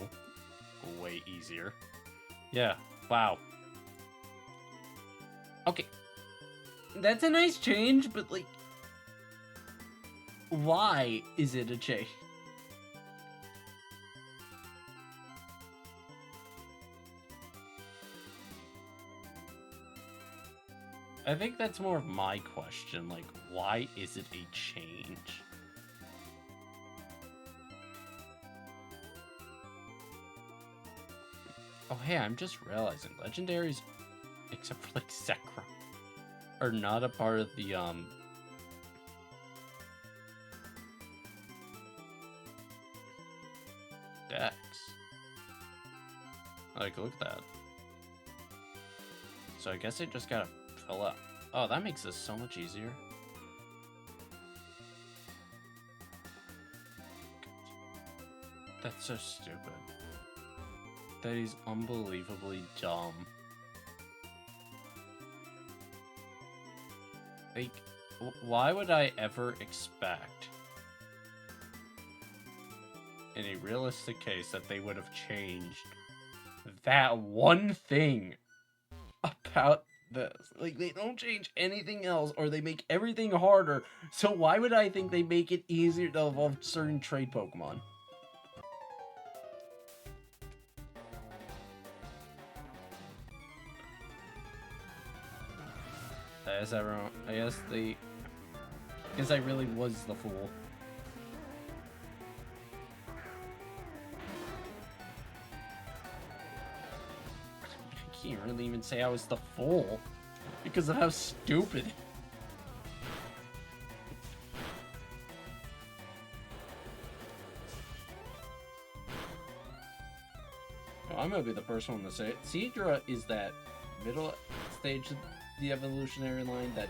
A: way easier. Yeah, wow. Okay. That's a nice change, but like... Why is it a change? I think that's more of my question, like, why is it a change? Oh, hey, I'm just realizing, legendaries, except for, like, Zekrom, are not a part of the, Dex. Like, look at that. So I guess I just gotta fill up. Oh, that makes this so much easier. That's so stupid. That is unbelievably dumb. Like, why would I ever expect in a realistic case that they would have changed that one thing about this. Like, they don't change anything else, or they make everything harder. So why would I think they make it easier to evolve certain trade Pokemon? As everyone, I guess I really was the fool. I can't really even say I was the fool because of how stupid. Oh, I'm gonna be the first one to say it. Seadra is that middle stage of the evolutionary line that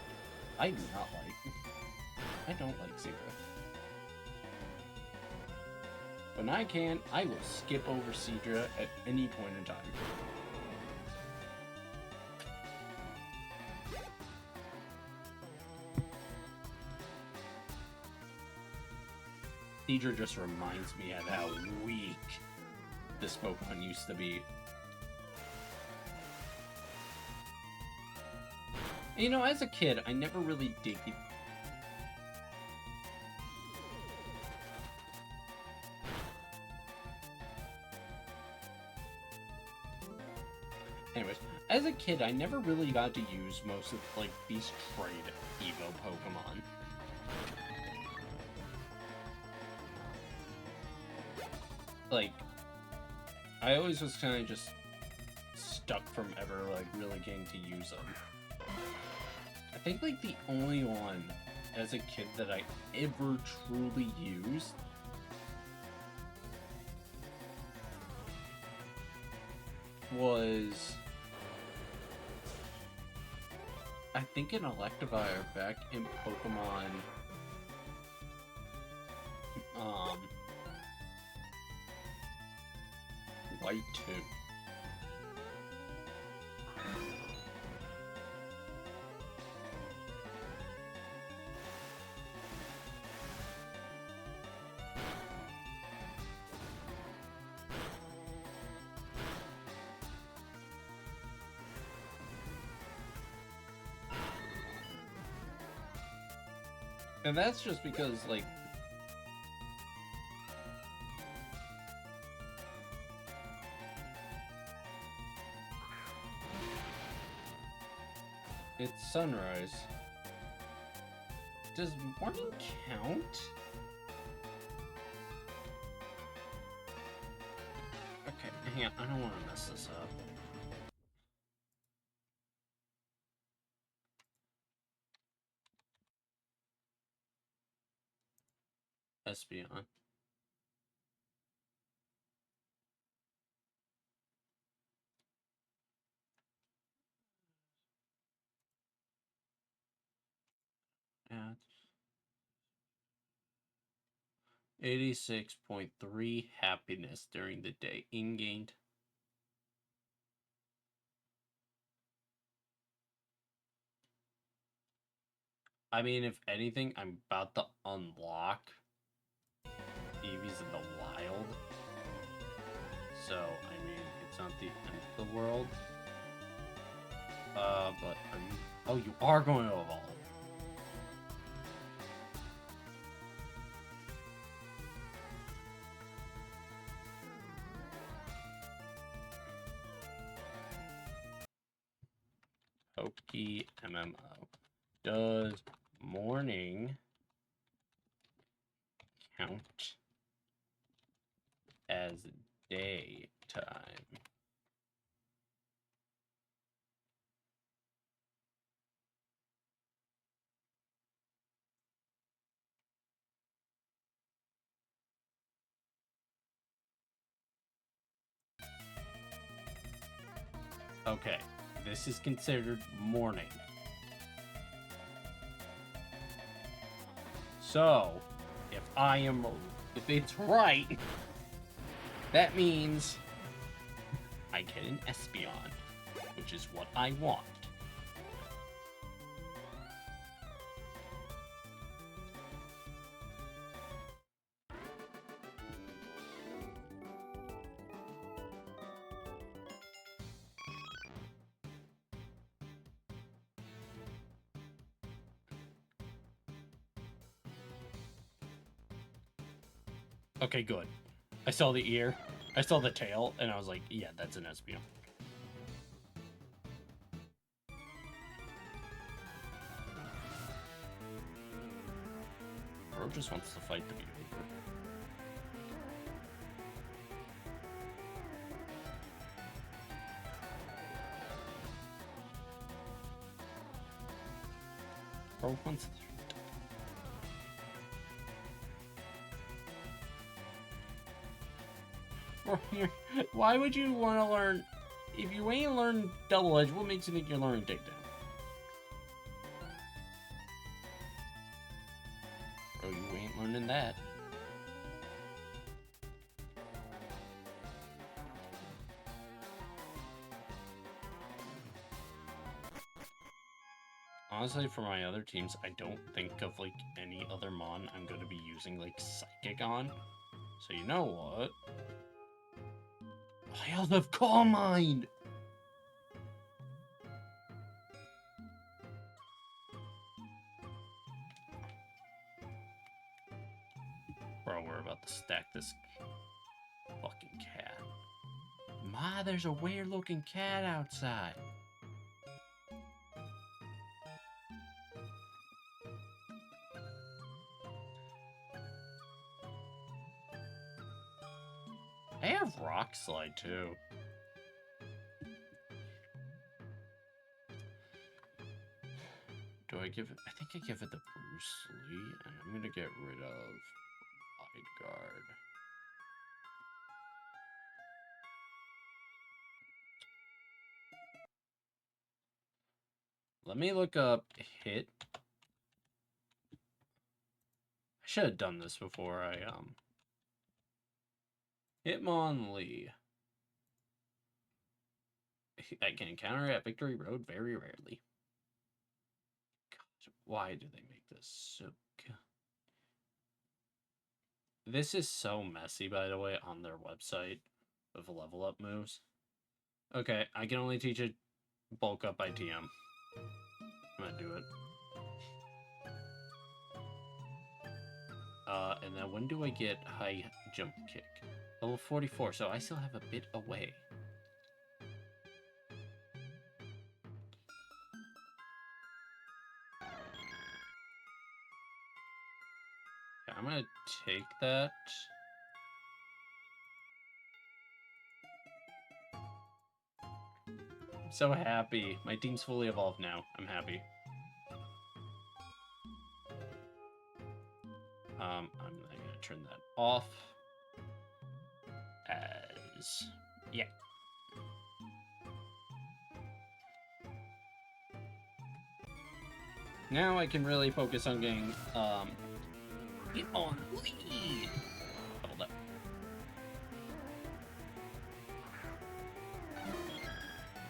A: I do not like. I don't like Seadra. When I can, I will skip over Seadra at any point in time. Seadra just reminds me of how weak this Pokemon used to be. You know, as a kid, I never really did. Anyways, as a kid, I never really got to use most of, like, these trade Evo Pokemon. Like, I always was kind of just stuck from ever, like, really getting to use them. I think, like, the only one as a kid that I ever truly used was, I think, an Electivire back in Pokemon White 2. And that's just because, like, it's sunrise. Does morning count? Okay, hang on, I don't want to mess this up. Espeon. Yeah. 86.3 happiness during the day. In-gained. I mean, if anything, I'm about to unlock Eevees in the wild. So, I mean, it's not the end of the world. But are you... Oh, you are going to evolve. PokeMMO. Does morning count as daytime? Okay, this is considered morning. So, if it's right, that means I get an Espeon, which is what I want. Okay, good. I saw the ear, I saw the tail, and I was like, yeah, that's an Espeon. Bro just wants to fight to be over. Bro wants to... Why would you want to learn... If you ain't learned Double Edge, what makes you think you're learning Takedown? Bro, you ain't learning that. Honestly, for my other teams, I don't think of, like, any other Mon I'm going to be using, like, Psychic on. So you know what? I have Calm Mind! Bro, we're about to stack this fucking cat. Ma, there's a weird-looking cat outside. I have Rock Slide, too. Do I give it... I think I give it the Bruce Lee, and I'm gonna get rid of Wide Guard. Let me look up Hit. I should have done this before I, Hitmonlee. I can encounter at Victory Road very rarely. God, why do they make this so good? This is so messy, by the way, on their website with level up moves. Okay, I can only teach it bulk up by TM. I'm gonna do it. And then when do I get high jump kick? Level 44, so I still have a bit away. Yeah, I'm gonna take that. I'm so happy. My team's fully evolved now. I'm happy. I'm gonna turn that off. As... yeah. Now I can really focus on getting, get on lead! Hold up.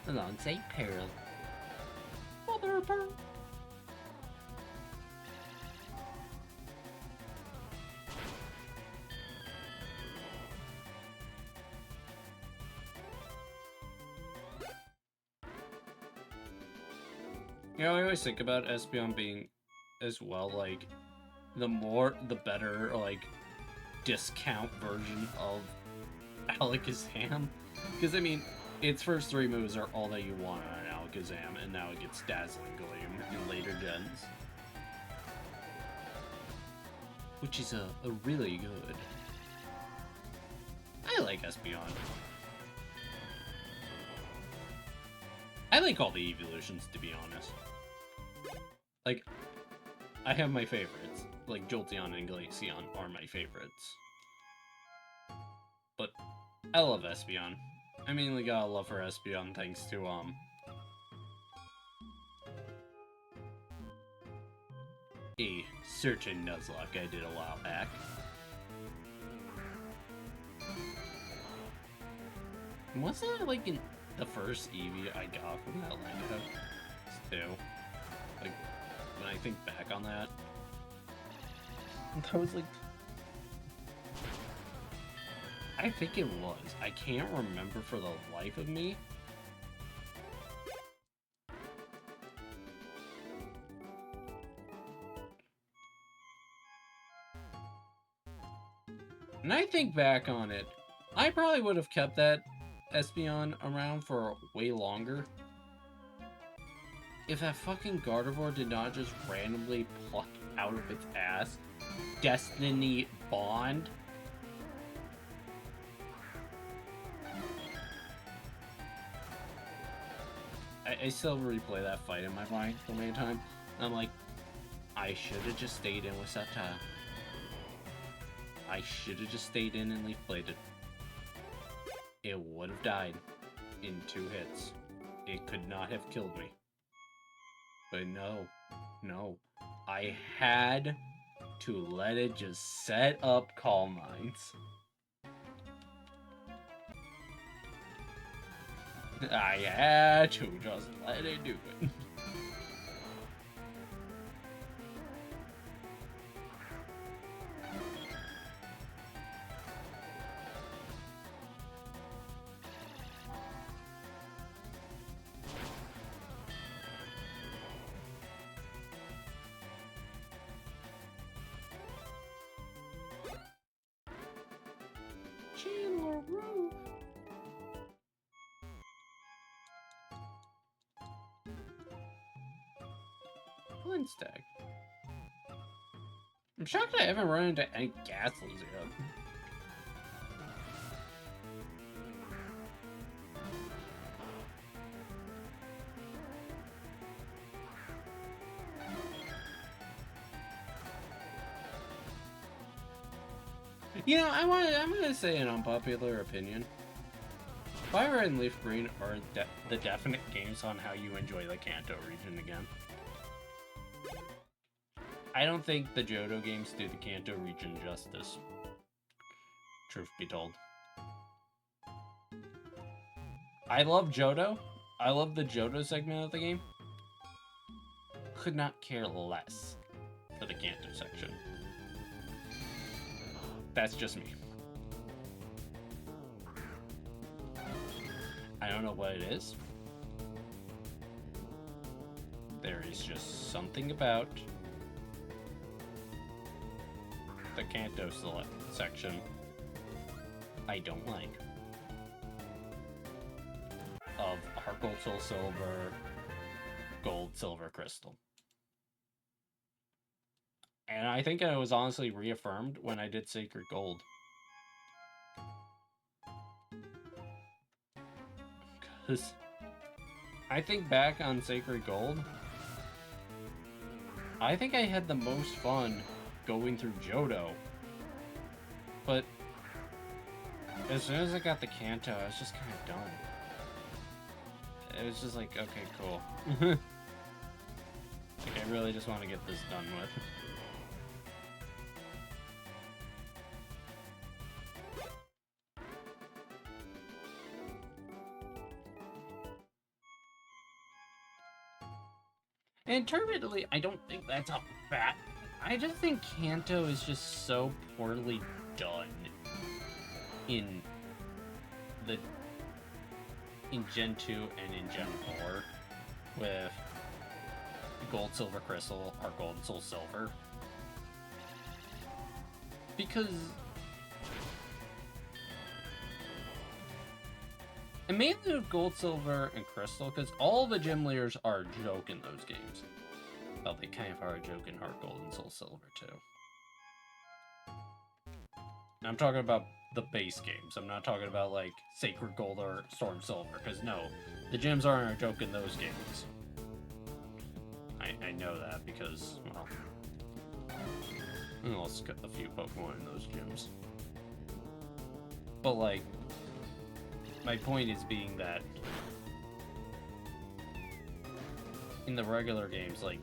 A: Alongside Peril. Mother of Pearl. You know, I always think about Espeon being as well, like, the more, the better, like, discount version of Alakazam. Because, I mean, its first 3 moves are all that you want on an Alakazam, and now it gets Dazzling Gleam in later gens. Which is a really good. I like Espeon. I like all the evolutions, to be honest. Like, I have my favorites. Like, Jolteon and Glaceon are my favorites. But I love Espeon. I mainly got a love for Espeon thanks to, a certain Nuzlocke I did a while back. Wasn't it, like, in the first Eevee I got from that Land too? Like, when I think back on that, that was like... I think it was. I can't remember for the life of me. And I think back on it, I probably would have kept that Espeon around for way longer if that fucking Gardevoir did not just randomly pluck out of its ass Destiny Bond. I still replay that fight in my mind so many times. I'm like, I should have just stayed in with Sceptile. I should have just stayed in and Leaf Bladed. It would have died in 2 hits. It could not have killed me. But no. I had to let it just set up Calm Minds. I had to just let it do it. Chandler Roof. Flintstag. I'm shocked I haven't run into any Gaslies yet. You know, I'm gonna say an unpopular opinion. Fire Red and Leaf Green are the definite games on how you enjoy the Kanto region again. I don't think the Johto games do the Kanto region justice. Truth be told. I love Johto. I love the Johto segment of the game. Could not care less for the Kanto section. That's just me. I don't know what it is. There is just something about the Kanto section I don't like. Of Heart Gold, Soul Silver, Gold, Silver, Crystal. And I think I was honestly reaffirmed when I did Sacred Gold. Because I think back on Sacred Gold, I think I had the most fun going through Johto. But as soon as I got the Kanto, I was just kind of done. It was just like, okay, cool. Like, I really just want to get this done with. And Turbidly, I don't think that's a bad... I just think Kanto is just so poorly done in Gen 2 and in Gen 4 with Gold, Silver, Crystal, or Gold, Soul, Silver. Because... And mainly with Gold, Silver, and Crystal, because all the gym leaders are a joke in those games. Well, they kind of are a joke in Heart Gold and Soul Silver, too. And I'm talking about the base games. I'm not talking about, like, Sacred Gold or Storm Silver, because no, the gyms aren't a joke in those games. I know that because, well, I lost a few Pokemon in those gyms. But, like, my point is being that in the regular games, like,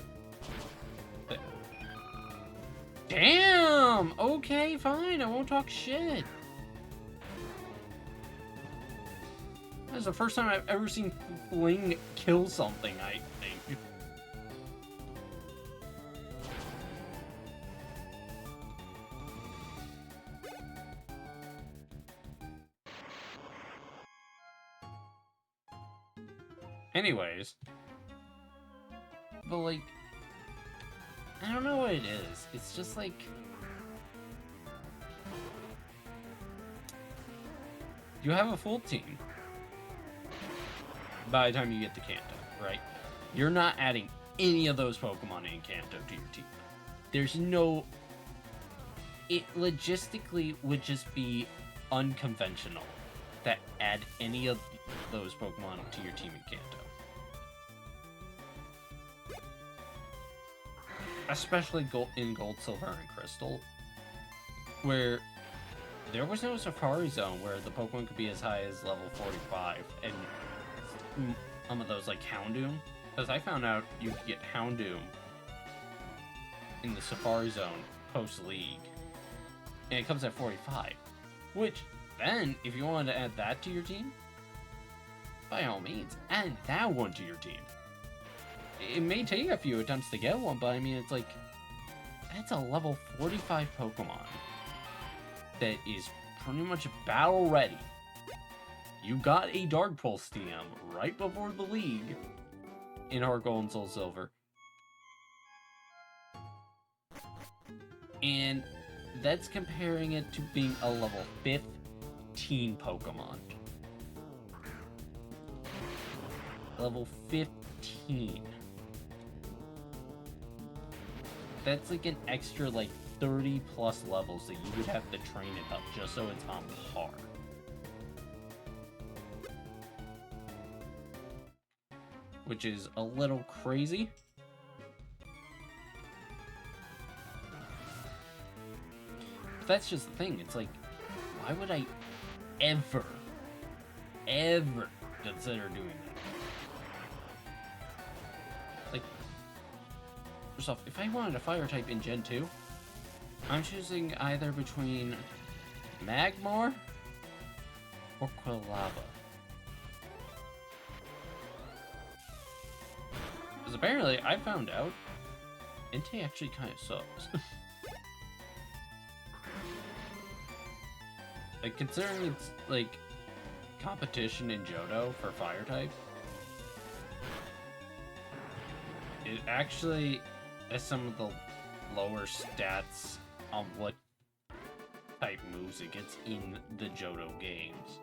A: damn! Okay, fine, I won't talk shit. That's the first time I've ever seen Fling kill something, I think. Anyways, but like, I don't know what it is. It's just like, you have a full team by the time you get to Kanto, right? You're not adding any of those Pokemon in Kanto to your team. There's no... It logistically would just be unconventional to add any of those Pokemon to your team in Kanto. Especially in Gold, Silver, and Crystal, where there was no Safari Zone where the Pokemon could be as high as level 45, and some of those, like Houndoom, because I found out you could get Houndoom in the Safari Zone post-League, and it comes at 45, which, then, if you wanted to add that to your team, by all means, add that one to your team. It may take a few attempts to get one, but I mean, it's like, that's a level 45 Pokemon that is pretty much battle ready. You got a Dark Pulse TM right before the League in Heart Gold and Soul Silver. And that's comparing it to being a level 15 Pokemon. Level 15. That's like an extra, like, 30 plus levels that you would have to train it up just so it's on par. Which is a little crazy. But that's just the thing. It's like, why would I ever consider doing that? Like, first off, if I wanted a fire type in Gen 2, I'm choosing either between Magmar or Quilava. Because apparently, I found out Entei actually kind of sucks. Like, considering it's, like, competition in Johto for fire type, it actually has some of the lower stats on what type moves it gets in the Johto games,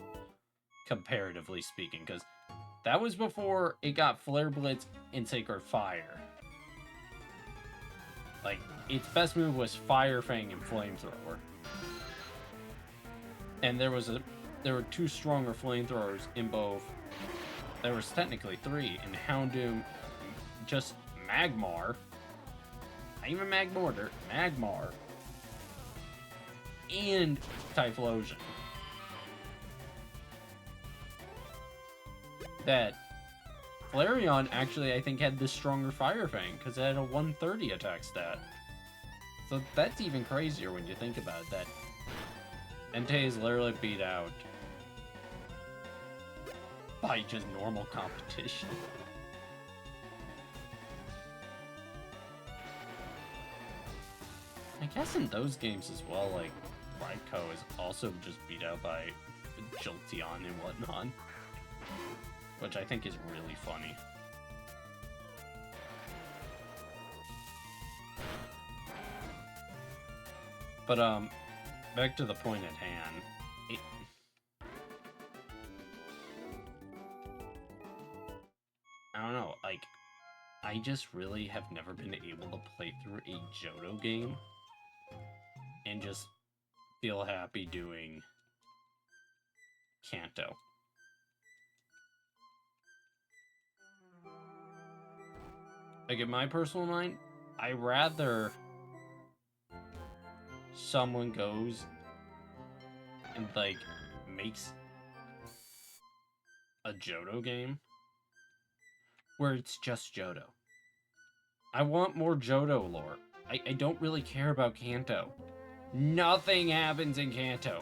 A: comparatively speaking, because that was before it got Flare Blitz and Sacred Fire. Like, its best move was Fire Fang and Flamethrower. And there were two stronger flamethrowers in both. There was technically three in Houndoom, just Magmar, not even Magmortar, Magmar, and Typhlosion. That Flareon actually, I think, had the stronger Fire Fang because it had a 130 attack stat. So that's even crazier when you think about it, that Entei is literally beat out by just normal competition. I guess in those games as well, like, Raikou is also just beat out by Jolteon and whatnot, which I think is really funny. But, back to the point at hand. I don't know, like, I just really have never been able to play through a Johto game and just feel happy doing Kanto. Like, in my personal mind, I rather someone goes and, like, makes a Johto game where it's just Johto. I want more Johto lore. I don't really care about Kanto. Nothing happens in Kanto.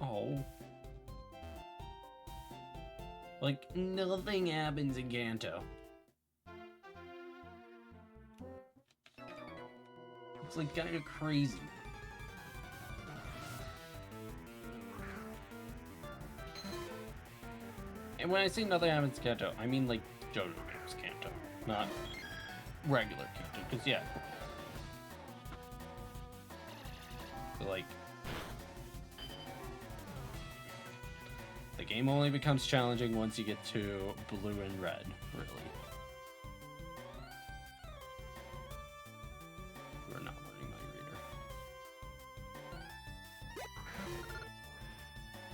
A: Oh. Like, nothing happens in Kanto. It's, like, kind of crazy. And when I say nothing happens to Kanto, I mean like JoJo games Kanto, not regular Kanto. Because yeah, like the game only becomes challenging once you get to blue and red, really. We're not learning my reader.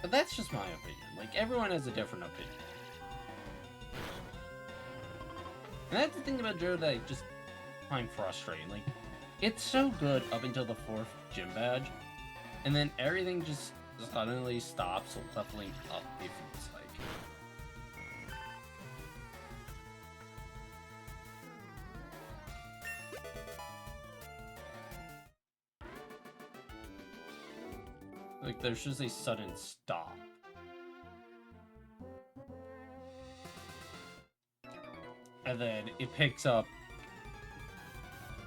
A: But that's just my opinion. Like, everyone has a different opinion. And that's the thing about JoJo that I just find frustrating. Like, it's so good up until the 4th gym badge, and then everything just suddenly stops leveling up, it feels like. Like, there's just a sudden stop. And then it picks up.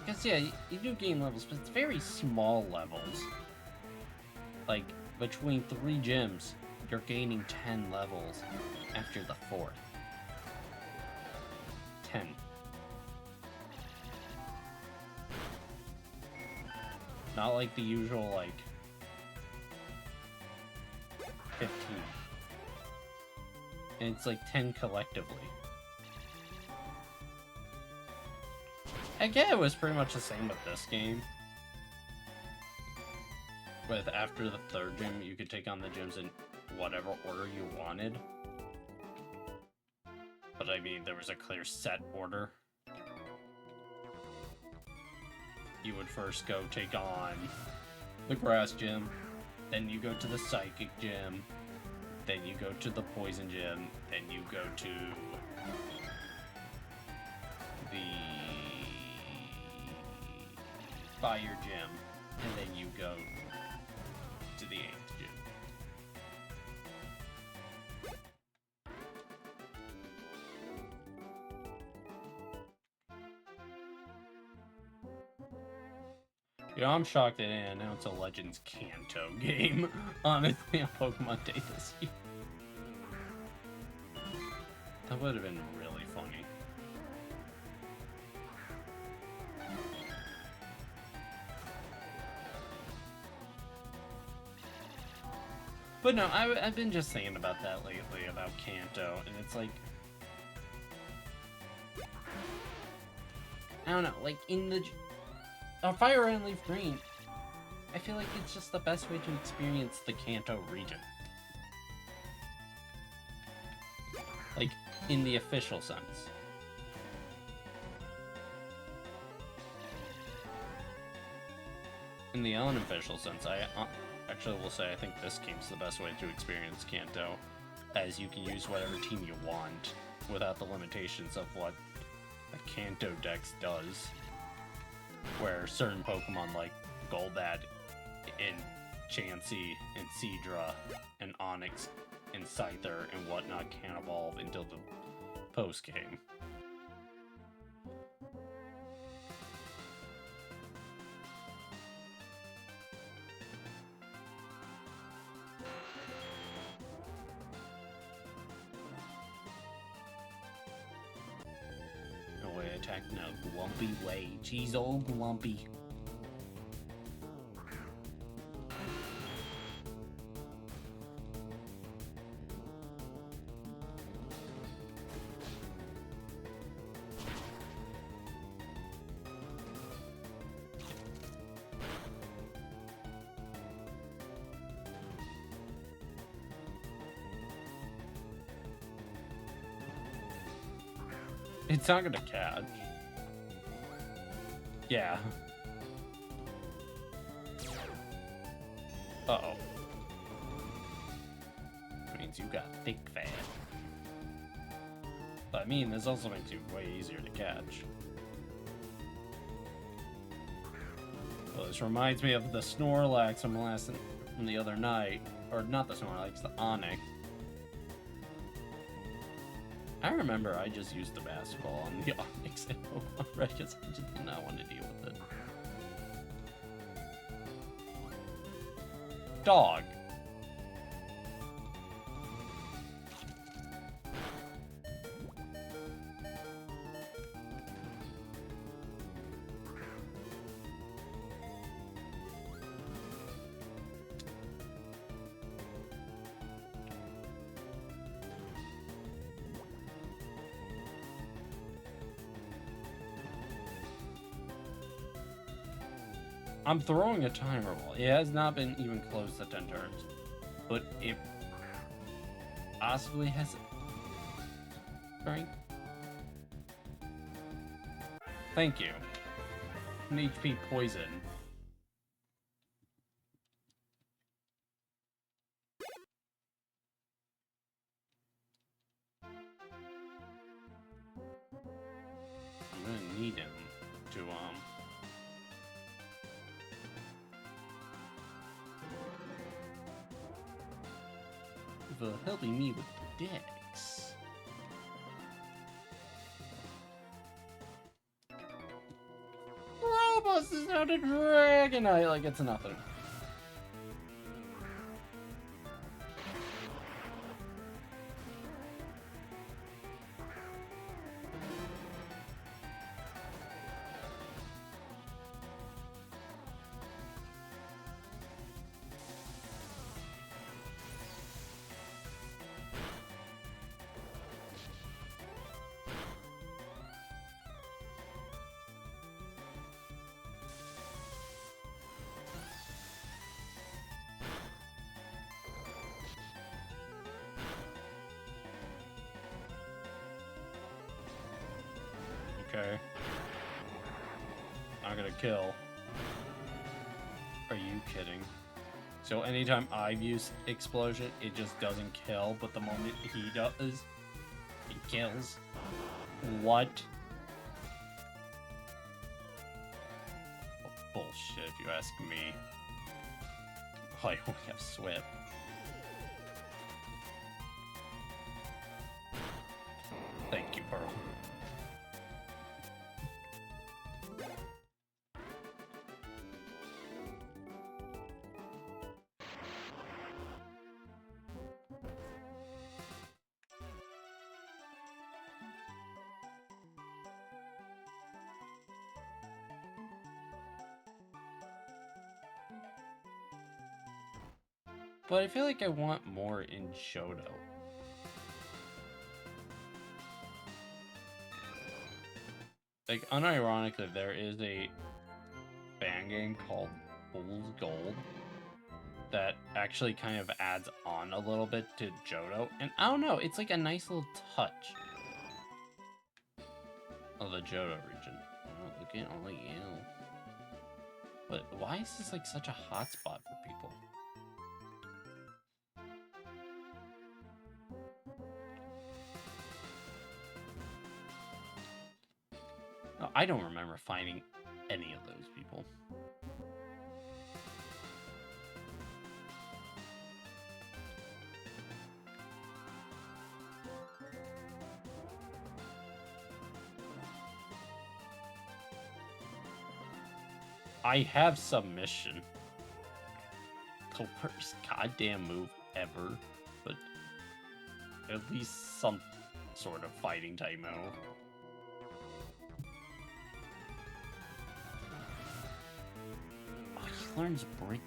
A: Because, yeah, you do gain levels, but it's very small levels. Like, between 3 gyms, you're gaining 10 levels after the 4th. 10. Not like the usual, like, 15. And it's like 10 collectively. I get it was pretty much the same with this game. With after the 3rd gym, you could take on the gyms in whatever order you wanted. But I mean, there was a clear set order. You would first go take on the grass gym, then you go to the psychic gym, then you go to the poison gym, then you go to the fire gym, and then you go to the 8th gym. You know, I'm shocked they didn't announce a Legends Kanto game, honestly, on Pokemon Day this year. That would have been really funny. But no, I've been just thinking about that lately, about Kanto, and it's like... I don't know, like, in the... Fire Red and Leaf Green, I feel like it's just the best way to experience the Kanto region. Like, in the official sense. In the unofficial sense, I actually will say I think this game's the best way to experience Kanto, as you can use whatever team you want, without the limitations of what a Kanto Dex does. Where certain Pokemon like Golbat and Chansey and Seadra and Onix and Scyther and whatnot can evolve until the post-game. No way attack, no Glumpy way. Jeez, old Glumpy. It's not gonna catch. Yeah. Uh-oh. That means you got thick fat. But I mean, this also makes you way easier to catch. Well, this reminds me of the Snorlax from the other night. Or not the Snorlax, the Onix. I remember I just used the basketball on the Onix in Pokemon Red because I just did not want to deal with it. Dog. I'm throwing a timer roll. It has not been even close to 10 turns. But it possibly has strength. Thank you. An HP poison. I'm gonna need him to for helping me with the decks. Robust is now to Dragonite like it's nothing. Okay. Not gonna kill. Are you kidding? So anytime I've used Explosion, it just doesn't kill, but the moment he does, it kills. What? Oh, bullshit, if you ask me. Oh, I only have Swift. Thank you, Pearl. But I feel like I want more in Shoto. Like, unironically, there is a fan game called Fool's Gold that actually kind of adds on a little bit to Johto. And I don't know, it's like a nice little touch of the Johto region. Oh, look at all you. But why is this like such a hot spot for people? No, I don't remember finding any of those people. I have Submission. The worst goddamn move ever, but at least some sort of fighting type move. Oh, he learns Break.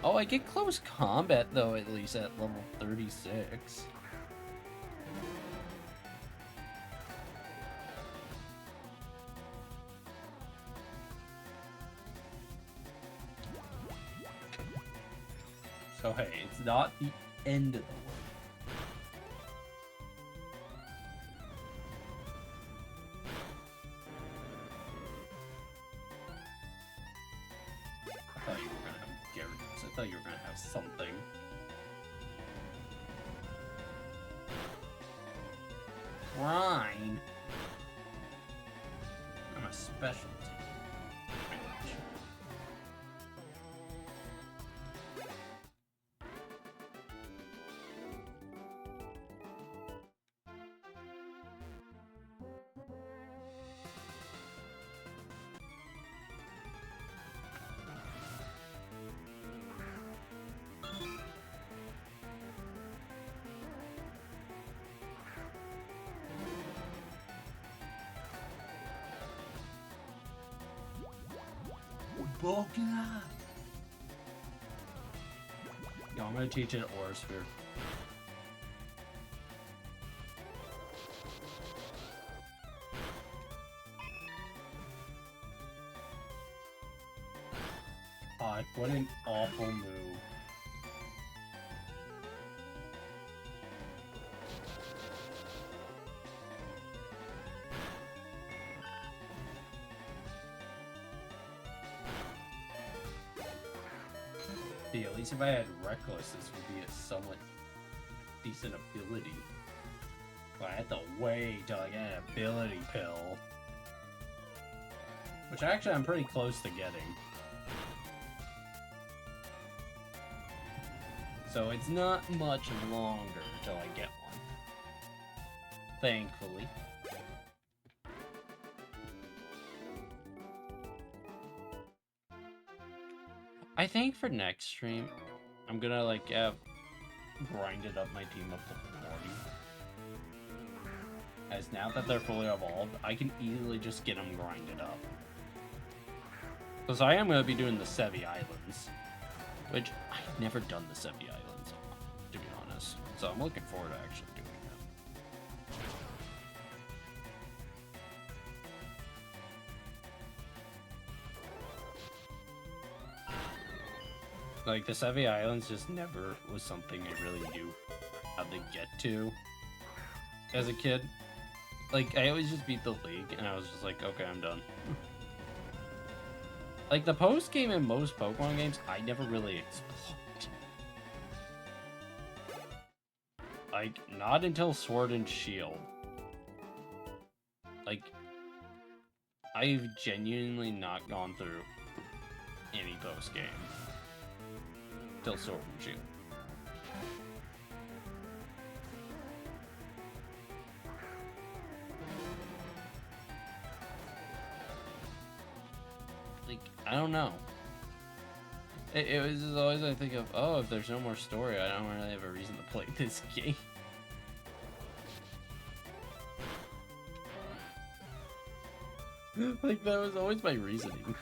A: Oh, I get close combat though, at least at level 36. So hey, it's not the end of the world. I thought you were gonna have Gyarados. I thought you were gonna have something. Brine. I'm a specialty. Boga! Yo, I'm gonna teach it Aura Sphere. What an awful move. See, at least if I had Reckless, this would be a somewhat decent ability. But I had to wait till I get an ability pill. Which actually I'm pretty close to getting. So it's not much longer till I get one. Thankfully. I think for next stream, I'm gonna like grinded up my team up to 40. As now that they're fully evolved, I can easily just get them grinded up. Because I am gonna be doing the Sevi Islands, which I've never done the Sevi Islands, to be honest. So I'm looking forward to actually doing that. Like, the Sevi Islands just never was something I really knew how to get to as a kid. Like, I always just beat the league, and I was just like, okay, I'm done. Like, the post-game in most Pokemon games, I never really explored. Like, not until Sword and Shield. Like, I've genuinely not gone through any post-game. Till Sword and Shield. Like, I don't know. It was just always I think of, oh, if there's no more story, I don't really have a reason to play this game. Like, that was always my reasoning.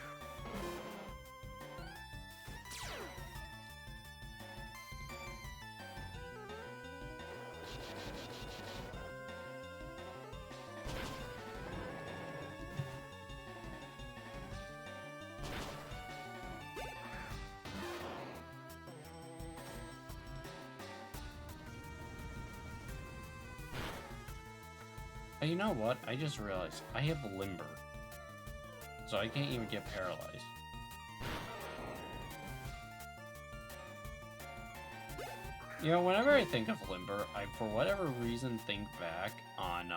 A: You know what? I just realized I have Limber. So I can't even get paralyzed. You know, whenever I think of Limber, I, for whatever reason, think back on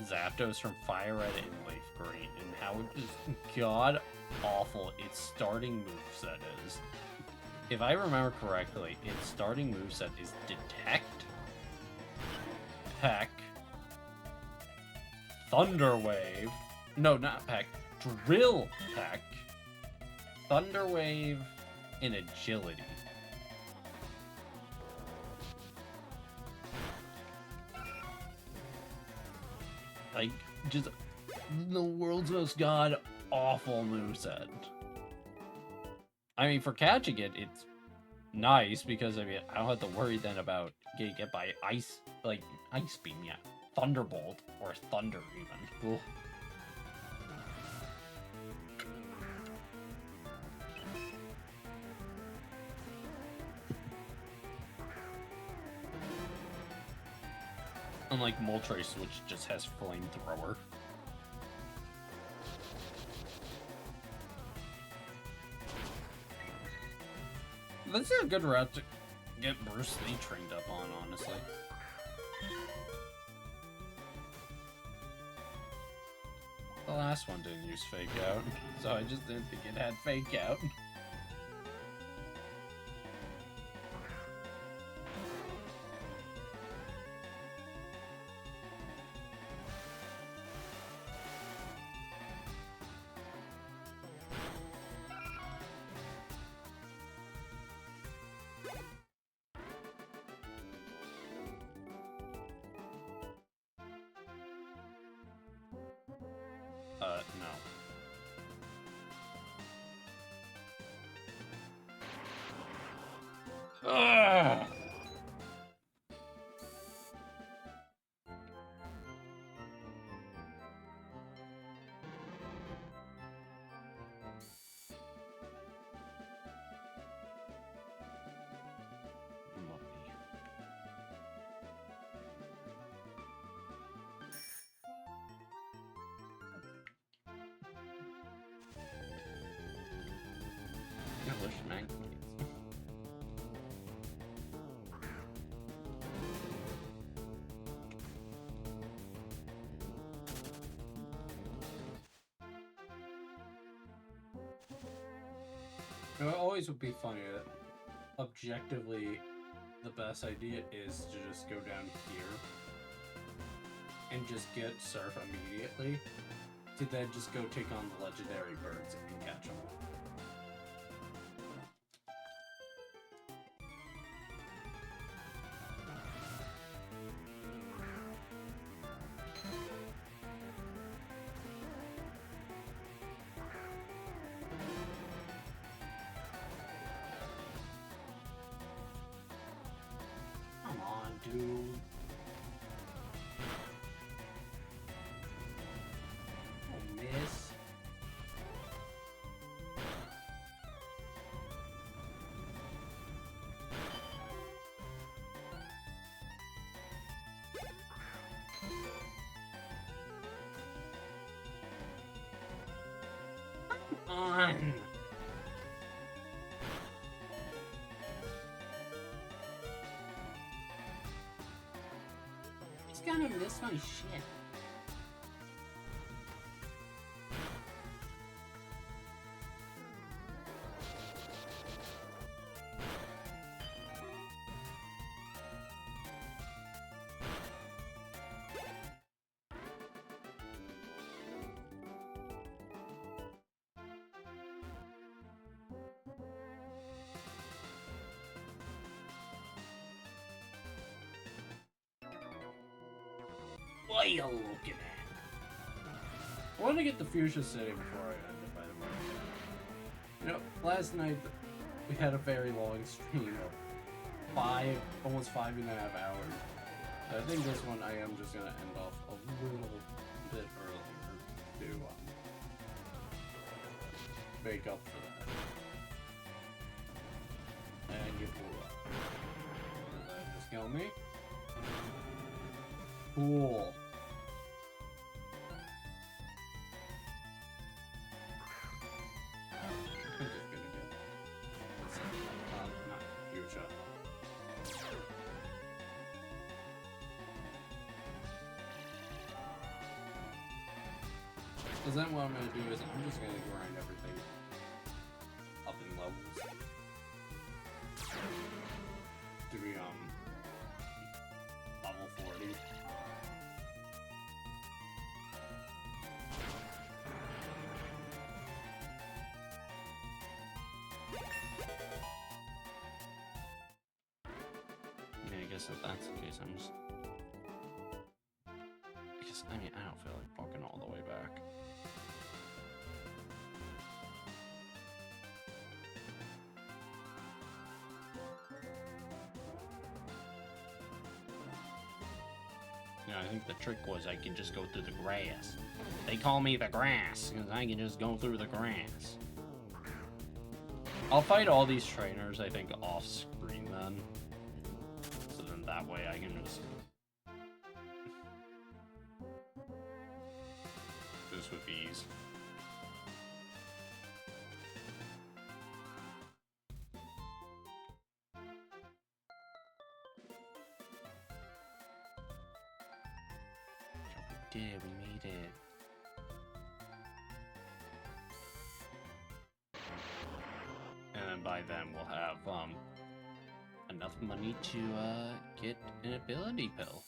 A: Zapdos from Fire Red and Leaf Green, and how just god-awful its starting moveset is. If I remember correctly, its starting moveset is Detect, Peck, Thunder Wave, no, not Peck, Drill Peck, Thunder Wave, and Agility. Like, just the world's most god-awful moveset. I mean, for catching it, it's nice, because, I mean, I don't have to worry then about getting hit by Ice, like, Ice Beam, yeah. Thunderbolt, or Thunder, even. Ugh. Unlike Moltres, which just has Flamethrower. This is a good route to get Bruce Lee trained up on, honestly. The last one didn't use Fake Out, so I just didn't think it had Fake Out. No. Ugh! It always would be funny that objectively the best idea is to just go down here and just get surf immediately, to then just go take on the legendary birds and catch them. Come on, dude. Oh, miss. On. He's gonna miss my shit. What are you looking at? I want to get the Fuchsia City before I end it, by the way. You know, last night we had a very long stream of almost 5.5 hours. I think this one I am just gonna end off a little bit earlier to make up for that. And you blew up. Did that just kill me? Cool. I'm just gonna get not Fuchsia. Cause then what I'm gonna do is I'm just gonna grind everything up in levels to be level 40. Yeah, I guess if that's the case, I'm just... Because, I mean, I don't feel like walking all the way back. Yeah, I think the trick was I can just go through the grass. They call me the grass, because I can just go through the grass. I'll fight all these trainers, I think, off-screen then. So then that way I can just... This with ease. We did, we made it. And then by then we'll have enough money to get an ability pill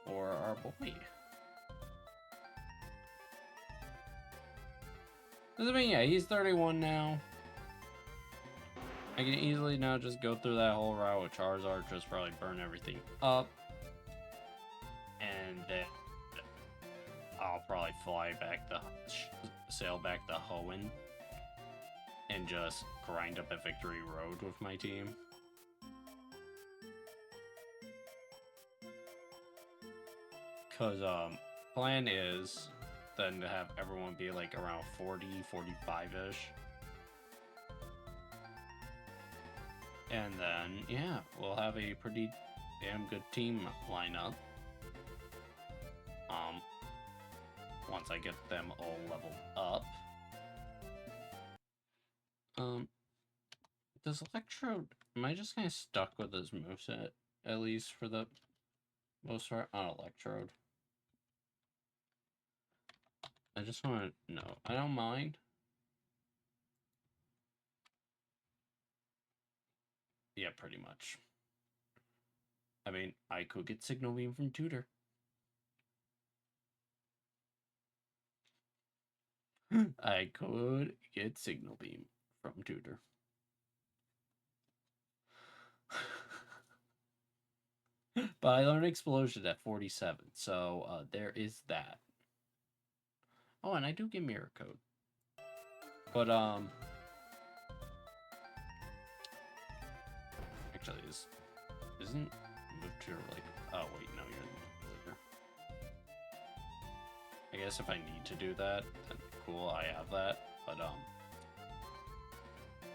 A: for our boy. I mean, yeah, he's 31 now. I can easily now just go through that whole route with Charizard, just probably burn everything up. And then I'll probably sail back to Hoenn and just grind up a victory road with my team. Cause plan is then to have everyone be like around 40, 45-ish. And then, yeah, we'll have a pretty damn good team lineup. Once I get them all leveled up. Does Electrode... Am I just kind of stuck with this moveset? At least for the most part on Electrode. I just want to know. I don't mind. Yeah, pretty much. I mean, I could get Signal Beam from Tutor. I could get Signal Beam from Tutor. But I learned Explosion at 47, so there is that. Oh, and I do get Mirror Code. But, actually, isn't Move Tutor like... Oh, wait, no, you're in the later. I guess if I need to do that, then cool, I have that. But,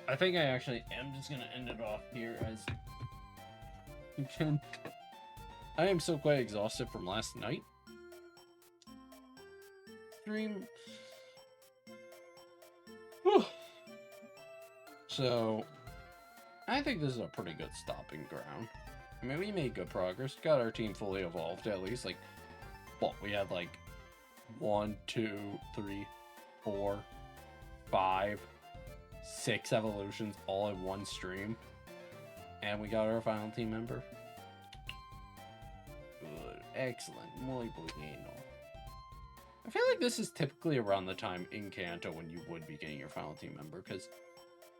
A: I think I actually am just gonna end it off here as... I am still quite exhausted from last night. Stream. Whew. So, I think this is a pretty good stopping ground. I mean, we made good progress. Got our team fully evolved, at least. Like, well, we had like 1, 2, 3, 4, 5, 6 evolutions all in one stream. And we got our final team member. Good. Excellent. Muy bueno. I feel like this is typically around the time in Kanto when you would be getting your final team member, because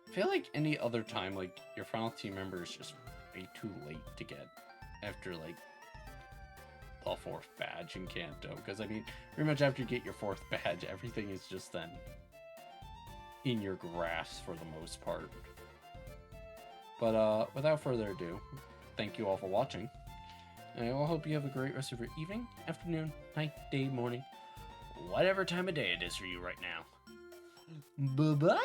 A: I feel like any other time, like, your final team member is just way too late to get after, like, the 4th badge in Kanto. Because, I mean, pretty much after you get your 4th badge, everything is just then in your grasp for the most part. But, without further ado, thank you all for watching. And I hope you have a great rest of your evening, afternoon, night, day, morning, whatever time of day it is for you right now. Bye-bye!